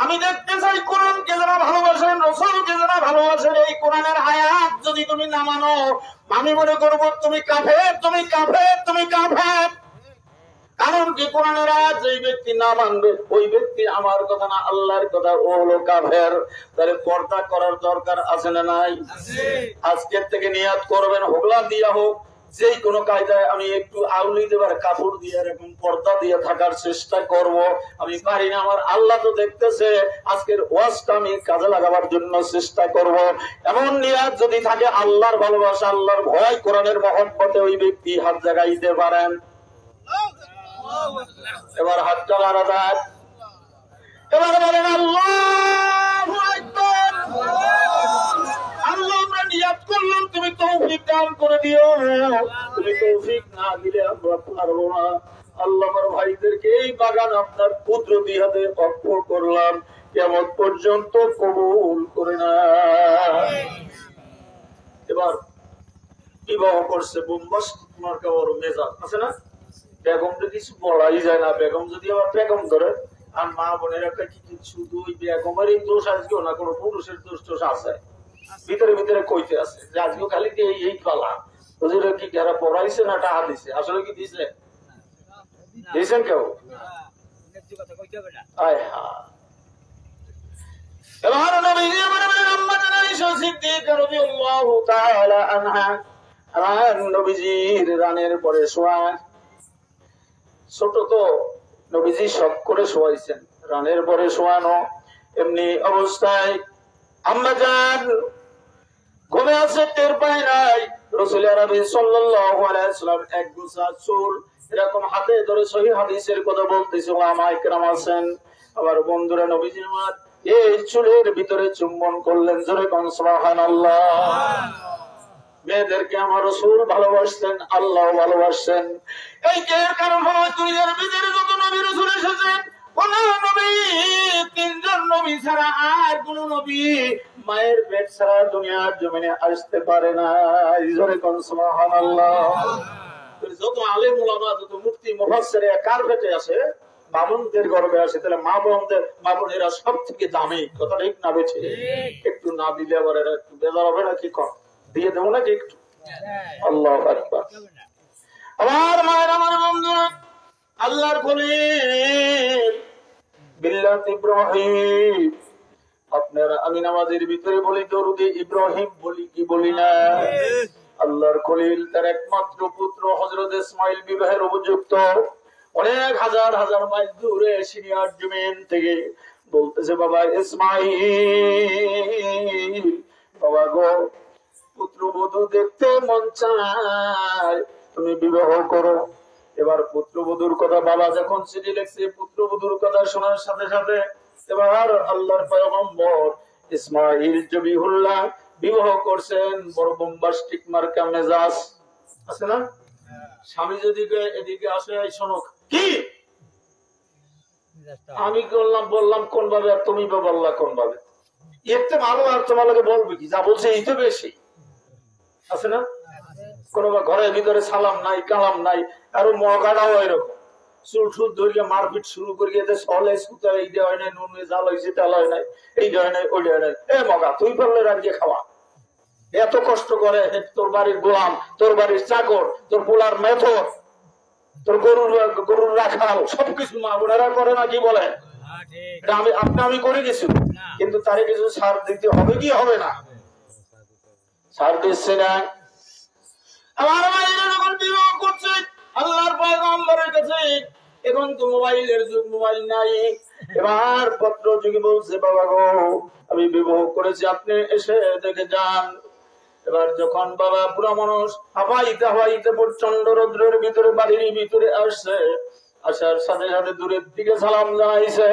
আমি দেখতে চাই কোরআনকে যারা ভালোবাসেন, রাসূলকে যারা ভালোবাসেন, এই কোরআনের আয়াত যদি তুমি না মানো, আমি মনে করব তুমি কাফের, তুমি কাফের, তুমি কাফের। কারণ কি কোরআনের আয়াত যেই ব্যক্তি না মানবে ওই ব্যক্তি আমার কথা না আল্লাহর কথা, ও হলো কাফের। তাহলে পর্দা করার দরকার আছে না নাই? আজকের থেকে নিয়াত করবেন, হোগলা দিয়া হোক, যে কোনো কায়দায় আমি একটু আউলি দেবার কাপড় দিয়ে এরকম পর্দা দিয়ে থাকার চেষ্টা করব। আমি পারি না, আমার আল্লাহ তো দেখতেছে, আজকের ওয়াজটা আমি কাজে লাগাবার জন্য চেষ্টা করব। এমন নিয়াত যদি থাকে, আল্লাহর ভালোবাসা, আল্লাহর ভয়, কোরআনের মহব্বতে ওই ব্যক্তি হাত জাগাইতে পারেন। এবার হাতটা মারা যায়, এবার বলেন আল্লাহু আকবার। আল্লাহ আমরা নিয়াত করলাম, তুমি তৌফিক দান করে দিও। তুমি তৌফিক না দিলে আমরা পারবো না। আল্লাহ আমার ভাইদেরকে এই বাগান আপনার কুদরতি হাতে অর্পণ করলাম, কিয়ামত পর্যন্ত কবুল করে না। এবার বিবাহ করছে বোম্বাস, তোমার কেমন মেজাজ আছে না? বেগম তো কিছু বলাই যায় না, বেগম যদি আবার বেগম ধরে, আর মা বোনের একটা কি শুধু ওই বেগমের এই দোষ আজকেও না, কোনো পুরুষের দোষ টোষ আছে ভিতরে ভিতরে কইতে আছে যে আজকেও খালি এই পালা ওদের কি যারা পড়াইছে না টাকা দিছে, আসলে কি দিছে? দিয়েছেন কেউ? এবার নবীজি আমার আম্মা আয়েশা সিদ্দিকা রাদিয়াল্লাহু তাআলা আনহা, আমার নবীজির রানের পরে শোয়া, ছোট তো নবীজি শখ করে শোয়াইছেন, রানের পরে শোয়ানো। এমনি অবস্থায় আম্মা জান ঘুমে আছে, টের পায় নাই। রাসূল আরবি সাল্লাল্লাহু আলাইহি ওয়াসাল্লাম এক গোছা চুল এরকম হাতে ধরে সহিহ হাদিসের কথা বলতেছে, ওলামায়ে কেরাম আছেন। আবার বন্ধুরা নবীজি আমার এই চুলের ভিতরে চুম্বন করলেন, জোরে কোন সুবহানাল্লাহ। মেয়েদেরকে আমার রাসূল ভালোবাসতেন, আল্লাহ ভালোবাসতেন। এই এর কারণ হলো দুনিয়ার ভিতরে যত নবী রাসূল এসেছেন, কোন নবী, তিনজন নবী ছাড়া আর কোন নবী মায়ের পেট ছাড়া দুনিয়ার জমিনে আসতে পারে না। জোরে কোন সুবহানাল্লাহ। যত আলেম ওলামা, যত মুফতি মুফাসসির কার পেটে আসে? বামনদের গর্ভে আসে। তাহলে মা বোনেরা সব থেকে দামি, কথা ঠিক না বেঠে? একটু না দিলে আবার এরা একটু বেজার হবে না? কি কর দিয়ে দেবো নাকি একটু? আল্লাহু আকবার। আমার মায়ের, আমার বন্ধুরা, আল্লাহর খলিল বিল্লাত ইব্রাহিম, আপনারা আমি নামাজের ভিতরে বলি দরুদে ইব্রাহিম বলি কি বলি না? আল্লাহর খলিল তার একমাত্র পুত্র হযরত ইসমাঈল বিবাহের উপযুক্ত, অনেক হাজার হাজার মাইল দূরে সিরিয়ার জমিন থেকে বলতেছে, বাবা ইসমাঈল, বাবা গো, পুত্রবধূ দেখতে মন চায়, তুমি বিবাহ করো। এবার পুত্রবধূর কথা বাবা যখন চিঠি লিখছে, পুত্রবধূর কথা শোনার সাথে সাথে এবার আল্লাহর পয়গম্বর ইসমাঈল জবিহুল্লাহ বিবাহ করছেন। বড় বোম্বাস্টিক মার্কা মেজাজ আছে না? স্বামী যদি এদিকে আসে, শোনো কি আমি বললাম কোন ভাবে, আর তুমি বললা কোন ভাবে, এর তো ভালো আর তোমাকে বলবে কি? যা বলছে এই তো বেশি আছে না? কোন ঘরের ভিতরে সালাম নাই, কালাম নাই, আর মগাটাও এরকম চুল টুল ধরিয়ে মারপিট শুরু করিয়ে সলে সুতা, এই দেওয়া হয় নাই, নুন জাল হয়েছে, তেল হয় নাই, এই দেওয়া নাই, ওই দেওয়া নাই। এ মগা, তুই পারলে রাজিয়ে খাওয়া, এত কষ্ট করে তোর বাড়ির গোলাম, তোর বাড়ির চাকর, তোর পোলার মেথর, তোর গরুর রাখাল, সবকিছু মা বোনেরা করে না, কি বলে? আমি করে গেছি, কিন্তু তারে কিছু ছাড় দিতে হবে কি হবে না? ছাড় দিচ্ছে না। আমার ভাইরা যখন বিবাহ করছে আল্লাহর পয়গম্বরের কাছে, এখন তো মোবাইলের যুগ, মোবাইল নাই। এবার পত্র যুগে বলছে, বাবা গো, আমি বিবাহ করেছি, আপনি এসে দেখে যান। এবার যখন বাবা পুরা মানুষ হাওয়াইতে হাওয়াইতে প্রচন্ড রৌদ্রের ভিতরে বাড়ির ভিতরে আসছে, আসার সাথে সাথে দূরের দিকে সালাম জানাইছে,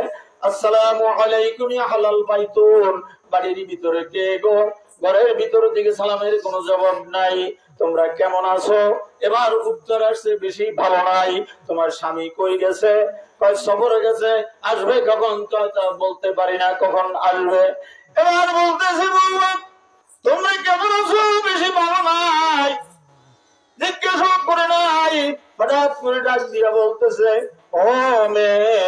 আসসালামু আলাইকুম ইয়া হালাল বাইতুন। বাড়ির ভিতরে কে গো? ঘরের ভিতরের দিকে সালামের কোনো জবাব নাই। তোমরা কেমন আছো? এবার উত্তর আসছে, বেশি ভালো নাই। তোমার স্বামী কই গেছে? সফরে গেছে, আসবে কখন? তা বলতে পারি না কখন আসবে। এবার বলতেছে, বললাম তোমরা কেমন আছো? বেশি ভালো নাই, জিজ্ঞাসা করে নাই। হঠাৎ করে ডাক দিয়া বলতেছে, ও মেয়ে,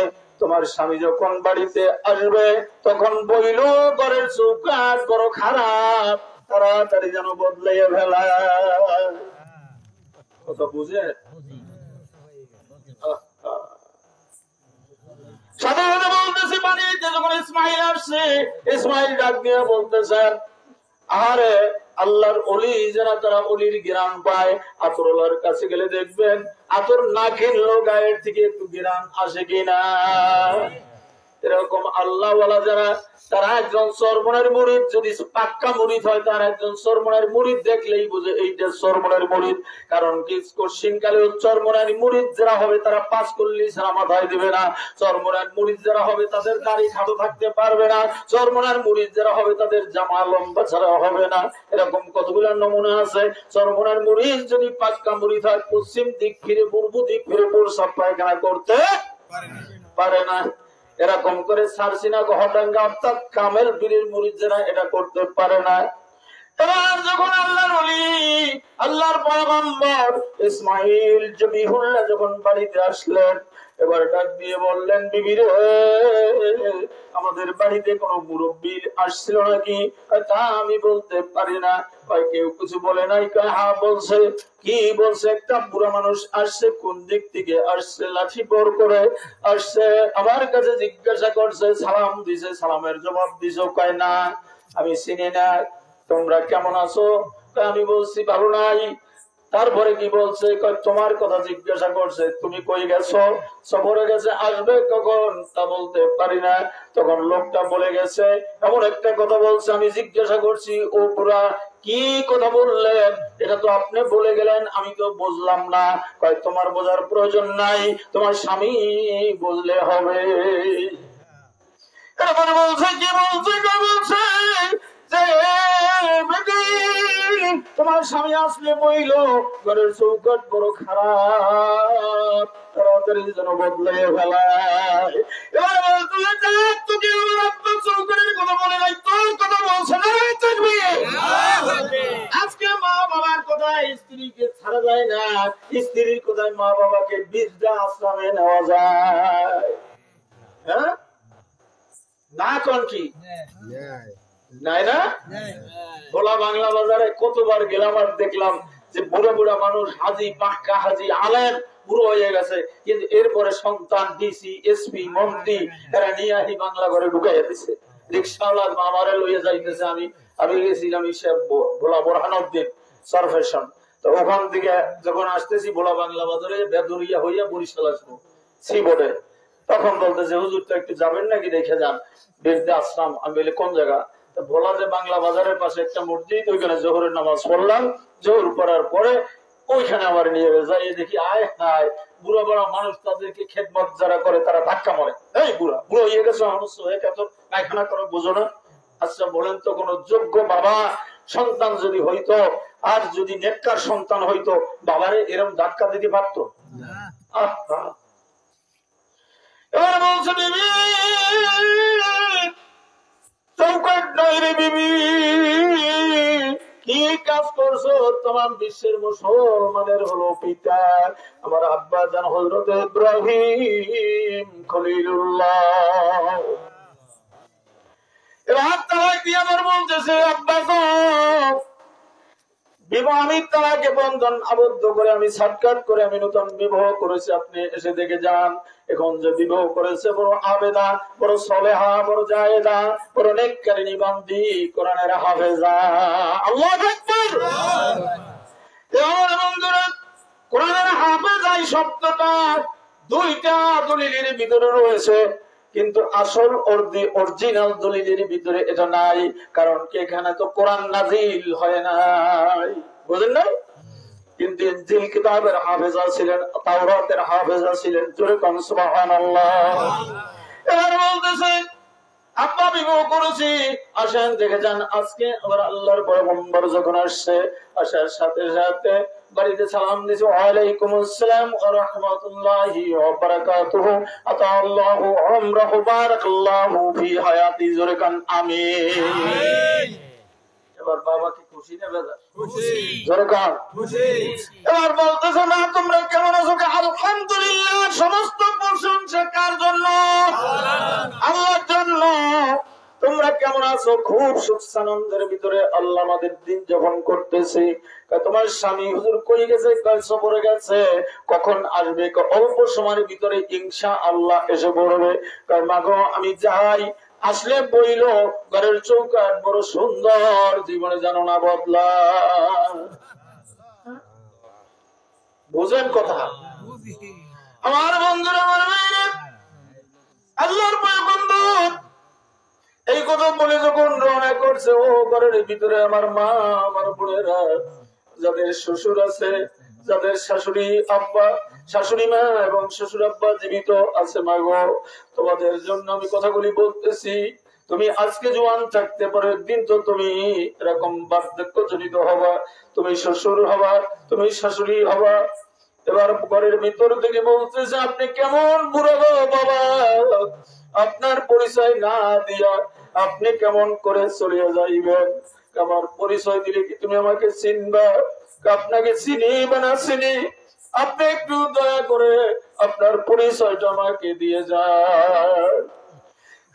তোমার স্বামী যখন বাড়িতে আসবে তখন বইল ঘরের চৌকাঠ বড় খারাপ, তাড়াতাড়ি যেন বদলাইয়া ফেলা। কথা বুঝে? সাথে সাথে বলতেছে বাড়িতে যখন ইসমাইল আসছে, ইসমাইল ডাক দিয়ে বলতেছেন, আরে আল্লাহর ওলি যারা তারা ওলির ঘ্রাণ পায়, আতরওয়ালার কাছে গেলে দেখবেন আতর না কিনলেও গায়ের থেকে একটু ঘ্রাণ আসে কিনা। এরকম আল্লাহওয়ালা যারা তারা একজন সরমনের মুরিদ, যদি পাক্কা মুরিদ হয় তার একজন সরমনের মুরিদ দেখলেই বুঝে এইটা সরমনের মুরিদ। কারণ কি কোশ্চিনকালে সরমনের মুরিদ যারা হবে তারা পাঁচ করলি ছাড়া মাথায় দিবে না। সরমনের মুরিদ যারা হবে তাদের দাড়ি খাটো থাকতে পারবে না। সরমনের মুরিদ যারা হবে তাদের জামা লম্বা ছাড়া হবে না। এরকম কতগুলো নমুনা আছে। সরমনের মুরিদ যদি পাক্কা মুরিদ হয় পশ্চিম দিক ফিরে পূর্ব দিক ফিরে প্রসাব পায়খানা করতে পারে না। এরকম করে সারসিনা গহডাঙ্গা অর্থাৎ কামেল পীরের মুরিদরা এটা করতে পারে না। এবার যখন আল্লাহর ওলি আল্লাহর পয়গম্বর ইসমাইল জবিহুল্লাহ যখন বাড়িতে আসলেন, এবার ডাক দিয়ে বললেন, বিবি রে, আমাদের বাড়িতে কোনো মুরব্বী আসছিল নাকি? তা আমি বলতে পারি না। কেউ কিছু বলে নাই? হ্যাঁ বলছে। কি বলছে? একটা বুড়া মানুষ আসছে। কোন দিক থেকে আসছে? লাঠি বর করে আসছে। আমার কাছে জিজ্ঞাসা করছে, সালাম দিছে, সালামের জবাব দিছো? কয় না, আমি চিনি না। তোমরা কেমন আছো? আমি বলছি ভালো নাই। তারপরে কি বলছে? তোমার কথা জিজ্ঞাসা করছে, তুমি কই গেছো? সফরে গেছে। আসবে কখন? তা বলতে পারি না। তখন লোকটা বলে গেছে, এমন একটা কথা বলছে, আমি জিজ্ঞাসা করছি, ও পুরা কি কথা বললেন? এটা তো আপনি বলে গেলেন, আমি তো বুঝলাম না। কয় তোমার বোঝার প্রয়োজন নাই, তোমার স্বামী বুঝলে হবে। এরপরে বলছে, কি বলছে? বলছে তোমার স্বামী আসলে বইল ঘরের চৌকাঠ বড় খারাপ, তাড়াতাড়ি যেন বদলে ফেলায়। এবার চৌকাঠের কথা বলে নাই, তোর কথা বলছে না। আজকে মা বাবার কথায় স্ত্রীকে ছাড়া যায় না, স্ত্রীর কথায় মা বাবাকে বৃদ্ধা আশ্রমে নেওয়া যায়। হ্যাঁ না, কোন কি নাই না? ভোলা বাংলা বাজারে কতবার গেলাম আর দেখলাম যে বুড়া বুড়া মানুষ, হাজি, পাক্কা হাজি, আলেম, বুড়ো হয়ে গেছে, কিন্তু এরপরে সন্তান, ডিসি, এসপি, মন্ত্রী এরা নিয়ে আহি বাংলা ঘরে ঢুকাইয়া দিছে। রিক্সাওয়ালা আমারে লইয়া যাইতেছে। আমি গেছিলাম ভোলা বোরহানুদ্দিন সারফেশন। তো ওখান থেকে যখন আসতেছি ভোলা বাংলা বাজারে বেদরিয়া হইয়া বরিশাল আসবো সি বোর্ডে, তখন বলতেছে, হুজুর তো একটু যাবেন নাকি দেখে যান বৃদ্ধা আশ্রম। আমি বলি কোন জায়গা? ভোলা যে বাংলা বাজারের পাশে একটা মসজিদ, ওইখানে জোহরের নামাজ পড়লাম। জোহর পড়ার পরে ওইখানে আবার নিয়ে যাই, দেখি আয় হায় বুড়া বড়া মানুষ, তাদেরকে খেদমত যারা করে তারা ধাক্কা মারে। এই বুড়া বুড়ো হয়ে গেছে, মানুষ হয়ে এত পায়খানা করো, বোঝো না? আচ্ছা বলেন তো, কোন যোগ্য বাবা সন্তান যদি হইতো, আর যদি নেককার সন্তান হইতো, বাবারে এরকম ধাক্কা দিতে পারতো? এবার বলছে, বিবি চৌকাঠ নাই রে বিবি, কি কাজ করছো? তোমার বিশ্বের মুসলমানের হলো পিতা, আমার আব্বা জান হযরত ইব্রাহিম খলিলুল্লাহ। এবার তালাক দিয়ে আমার বলতেছে, আব্বা গো, বিবাহ আমি তালাকে বন্ধন আবদ্ধ করে আমি সাটকাট করে আমি নতুন বিবাহ করেছি। আপনি এসে দেখে যান, এখন যে বিবাহ করেছে বড় আবেদা, বড় সলেহা, বড় জায়েদা, বড় নেককারিনী বান্দি, কোরআনের হাফেজা। আল্লাহু আকবার। বন্ধুরা, কোরআনের হাফেজা এই শব্দটা দুইটা দলিলের ভিতরে রয়েছে, কিন্তু আসল অরিজিনাল দলিলের ভিতরে এটা নাই। কারণ কি, এখানে তো কোরআন নাজিল হয় নাই, বুঝলেন না? কিন্তু ইনজিল কিতাবের হাফেজা ছিলেন, তাওরাতের হাফেজা ছিলেন। জোরে কোন সুবহানাল্লাহ। এবার বলতেছে, আব্বা বিবাহ করেছি, আসেন দেখে যান। আজকে আবার আল্লাহর পয়গম্বর যখন আসছে, আসার সাথে সাথে বাড়িতে সালাম দিয়েছে, ওয়ালাইকুম আসসালাম ওয়া রাহমাতুল্লাহি ওয়া বারাকাতুহু, আতাআল্লাহু আমরাহু বারাকাল্লাহু ফি হায়াতি। জোরে কান আমিন। এবার বাবা কি খুশি না বেজার? খুশি। জোরে কান খুশি। এবার বলতেছে, না তোমরা কেমন আছো? আলহামদুলিল্লাহ, সমস্ত প্রশংসা কার জন্য? আল্লাহর জন্য। তোমরা কেমন আছো? খুব সুখ সানন্দের ভিতরে আল্লাহ আমাদের দিন যাপন করতেছি। তোমার স্বামী হুজুর কই গেছে? সফরে গেছে। কখন আসবে? অল্প সময়ের ভিতরে ইনশাআল্লাহ এসে পড়বে। মাগো আমি যাই, আসলে বইল ঘরের চৌকাট বড় সুন্দর, জীবনে জানো না বদলা। বুঝেন কথা? আমার বন্ধুরা, আমার মেয়েরা, আল্লাহর পয়গম্বর এই কথা বলে যখন রওনা করছে, ও ঘরের ভিতরে আমার মা, আমার বোনেরা, যাদের শ্বশুর আছে, যাদের শাশুড়ি আব্বা, শাশুড়ি মা এবং শ্বশুর আব্বা জীবিত আছে, মাগো তোমাদের জন্য আমি কথাগুলি বলতেছি। তুমি আজকে জোয়ান থাকতে পারো, একদিন তো তুমি এরকম বার্ধক্য জনিত হবা, তুমি শ্বশুর হবা, তুমি শাশুড়ি হবা। এবার ঘরের ভিতর থেকে বলতেছে, আপনি কেমন বুড়ো গো বাবা, আপনার পরিচয় না দিয়া আপনি কেমন করে চলিয়ে যাইবেন? আমার পরিচয় দিলে কি তুমি আমাকে চিনবা? আপনাকে চিনি বা না চিনি, আপনি একটু দয়া করে আপনার পরিচয়টা আমাকে দিয়ে যান।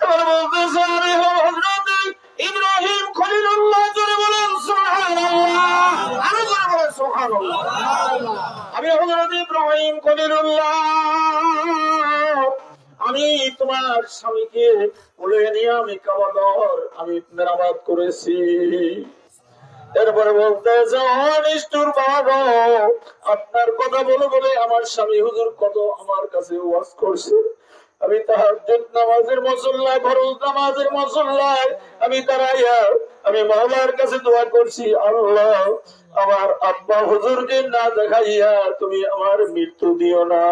এবার বলতেছে, আমি হযরত ইব্রাহিম খলিলুল্লাহ, জোরে বলেন সুবহানাল্লাহ, আরো জোরে বলেন সুবহানাল্লাহ। আমি হযরত ইব্রাহিম খলিলুল্লাহ, আমি তোমার স্বামীকে বলে নিয়ে আমি কাবাঘর আমি মেরামত করেছি। এরপরে বলতেছে, নিষ্ঠুর বাবা, আপনার কথা বলে বলে আমার স্বামী হুজুর কত আমার কাছে ওয়াজ করছে। আমি তাহাজ্জুদ নামাজের মুসল্লায়, ফরজ নামাজের মুসল্লায় আমি দাঁড়াইয়া আমি মাওলার কাছে দোয়া করছি, আল্লাহ আমার আব্বা হুজুরকে না দেখাইয়া তুমি আমার মৃত্যু দিও না,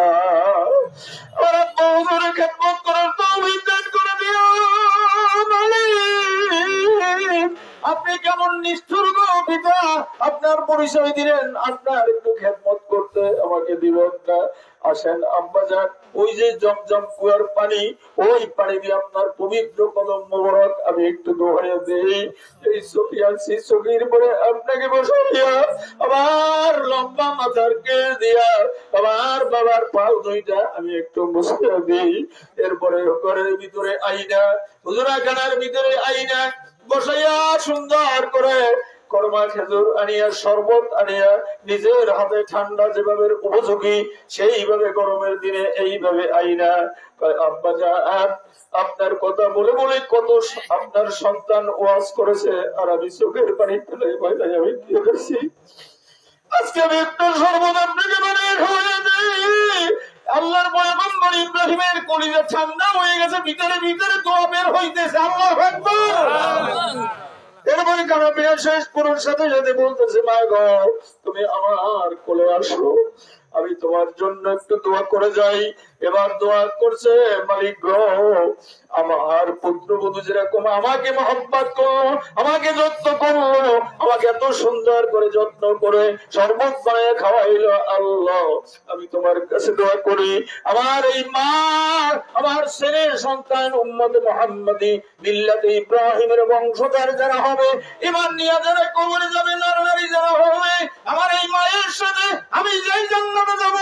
আমার আব্বা হুজুরের খেদমত করার তৌফিক দান করে দিও। আপনি কেমন নিষ্ঠুর গো পিতা, আপনার পরিচয় দিলেন, আপনার একটু খেদমত করতে আমাকে দিবেন না? আসেন আব্বাজান, ওই যে জমজম কুয়ার পানি, ওই পানি দিয়ে আপনার পবিত্র কদম মোবারক আমি একটু দোহাইয়া দেই। এই চোখে আছি, চোখের পরে আপনাকে বসাইয়া আমার লম্বা মাথার কেশ দিয়া আমার বাবার পাও দুইটা আমি একটু মুছিয়া দিই। এরপরে ঘরের ভিতরে আইনা, হুজুরাখানার ভিতরে আইনা বসাইয়া সুন্দর করে কর্মা খেজুর আনিয়া, শরবত আনিয়া, নিজের হাতে ঠান্ডা যেভাবে উপযোগী সেইভাবে গরমের দিনে এইভাবে আইনা, আব্বাজান আপনার কথা বলে বলে কত আপনার সন্তান ওয়াজ করেছে, আর আমি চোখের পানি ফেলে আমি দিয়ে গেছি। আজকে আমি একটু শরবত আপনাকে বানিয়ে খাওয়াইয়া দিই। আল্লাহর পয়গম্বর ইব্রাহিমের কলিজা ঠান্ডা হয়ে গেছে, ভিতরে ভিতরে দোয়া বের হইতেছে। আল্লাহু আকবার। এরপরে কানা পেয়ে শেষ পুরুষ সাথে সাথে বলতেছে, মা গো তুমি আমার কোলে আসো, আমি তোমার জন্য একটু দোয়া করে যাই। এবার দোয়া করছে, মালিক গো আমার পুত্রবধূ যেরকম আমাকে মহব্বত করলো, আমাকে যত্ন করলো, আমাকে এত সুন্দর করে যত্ন করে শরবত বানিয়ে খাওয়াইলো, আল্লাহ আমি তোমার কাছে দোয়া করি, আমার এই মা, আমার ছেলের সন্তান উম্মতে মুহাম্মাদি মিল্লাতে ইব্রাহিমের বংশধর যারা হবে, ঈমান নিয়ে যারা কবরে যাবে, নরনারী যারা হবে, আমার এই মায়ের সাথে আমি যেই জান্নাতে যাব,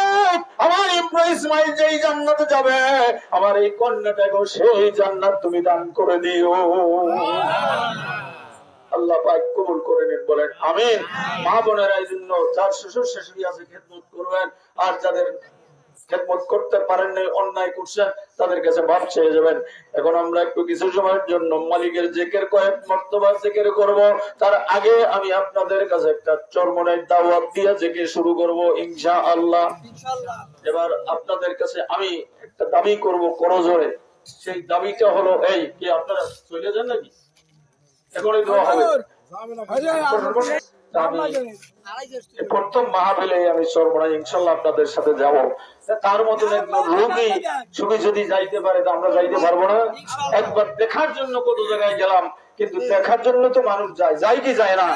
আমার ইসমাইল যেই জান্নাতে যাবে, আমার এই কন্যাটাকে সেই জান্নাত তুমি দান করে দিও। আল্লাহ পাক কবুল করে নেন, বলেন আমিন। মা বোনেরা এই জন্য যার শ্বশুর শাশুড়ি আছে খেদমত করবেন, আর যাদের খেদমত করতে পারেন নাই, অন্যায় করছেন, তাদের কাছে মাফ চেয়ে যাবেন। এখন আমরা একটু কিছু সময়ের জন্য মালিকের জিকির কয়েক মর্তবা জিকির করব। তার আগে আমি আপনাদের কাছে একটা চরমনের দাওয়াত দিয়ে জিকির শুরু করব ইনশাআল্লাহ। এবার আপনাদের কাছে আমি একটা দাবি করব করজোরে। সেই দাবিটা হলো এই, কি আপনারা চলে যান নাকি? এখনই দোয়া হবে। প্রথম মাহফিলে আমি চরমোনা ইনশাল্লাহ আপনাদের সাথে যাব। তার মতন একজন রোগী সুখী যদি যাইতে পারে, আমরা যাইতে পারবো না? একবার দেখার জন্য কত জায়গায় গেলাম, কিন্তু দেখার জন্য তো মানুষ যায়, যায় কি যায় না?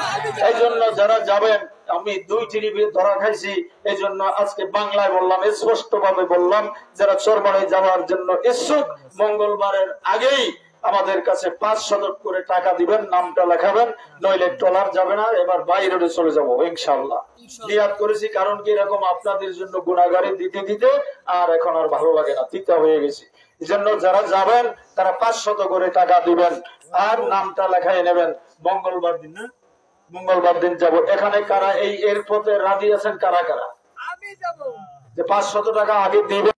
এই জন্য যারা যাবেন, আমি 2টি ধরা খাইছি, এই জন্য আজকে বাংলায় বললাম, স্পষ্ট ভাবে বললাম, যারা চরমোনায় যাওয়ার জন্য ইচ্ছুক মঙ্গলবারের আগেই আমাদের কাছে 500 করে টাকা দিবেন, নামটা লেখাবেন, নইলে ট্রলার যাবে না, এবার বাইরে চলে যাবো ইনশাআল্লাহ। নিয়াত করেছি, কারণ কি এরকম আপনাদের জন্য গুণাগারে দিতে দিতে আর এখন আর ভালো লাগে না, তিতা হয়ে গেছি। এই জন্য যারা যাবেন তারা 500 করে টাকা দিবেন আর নামটা লেখাই নেবেন। মঙ্গলবার দিন না, মঙ্গলবার দিন যাব। এখানে কারা এই এর পথে রাজি আছেন? কারা কারা আমি যাব, যে 500 টাকা আগে দিবেন?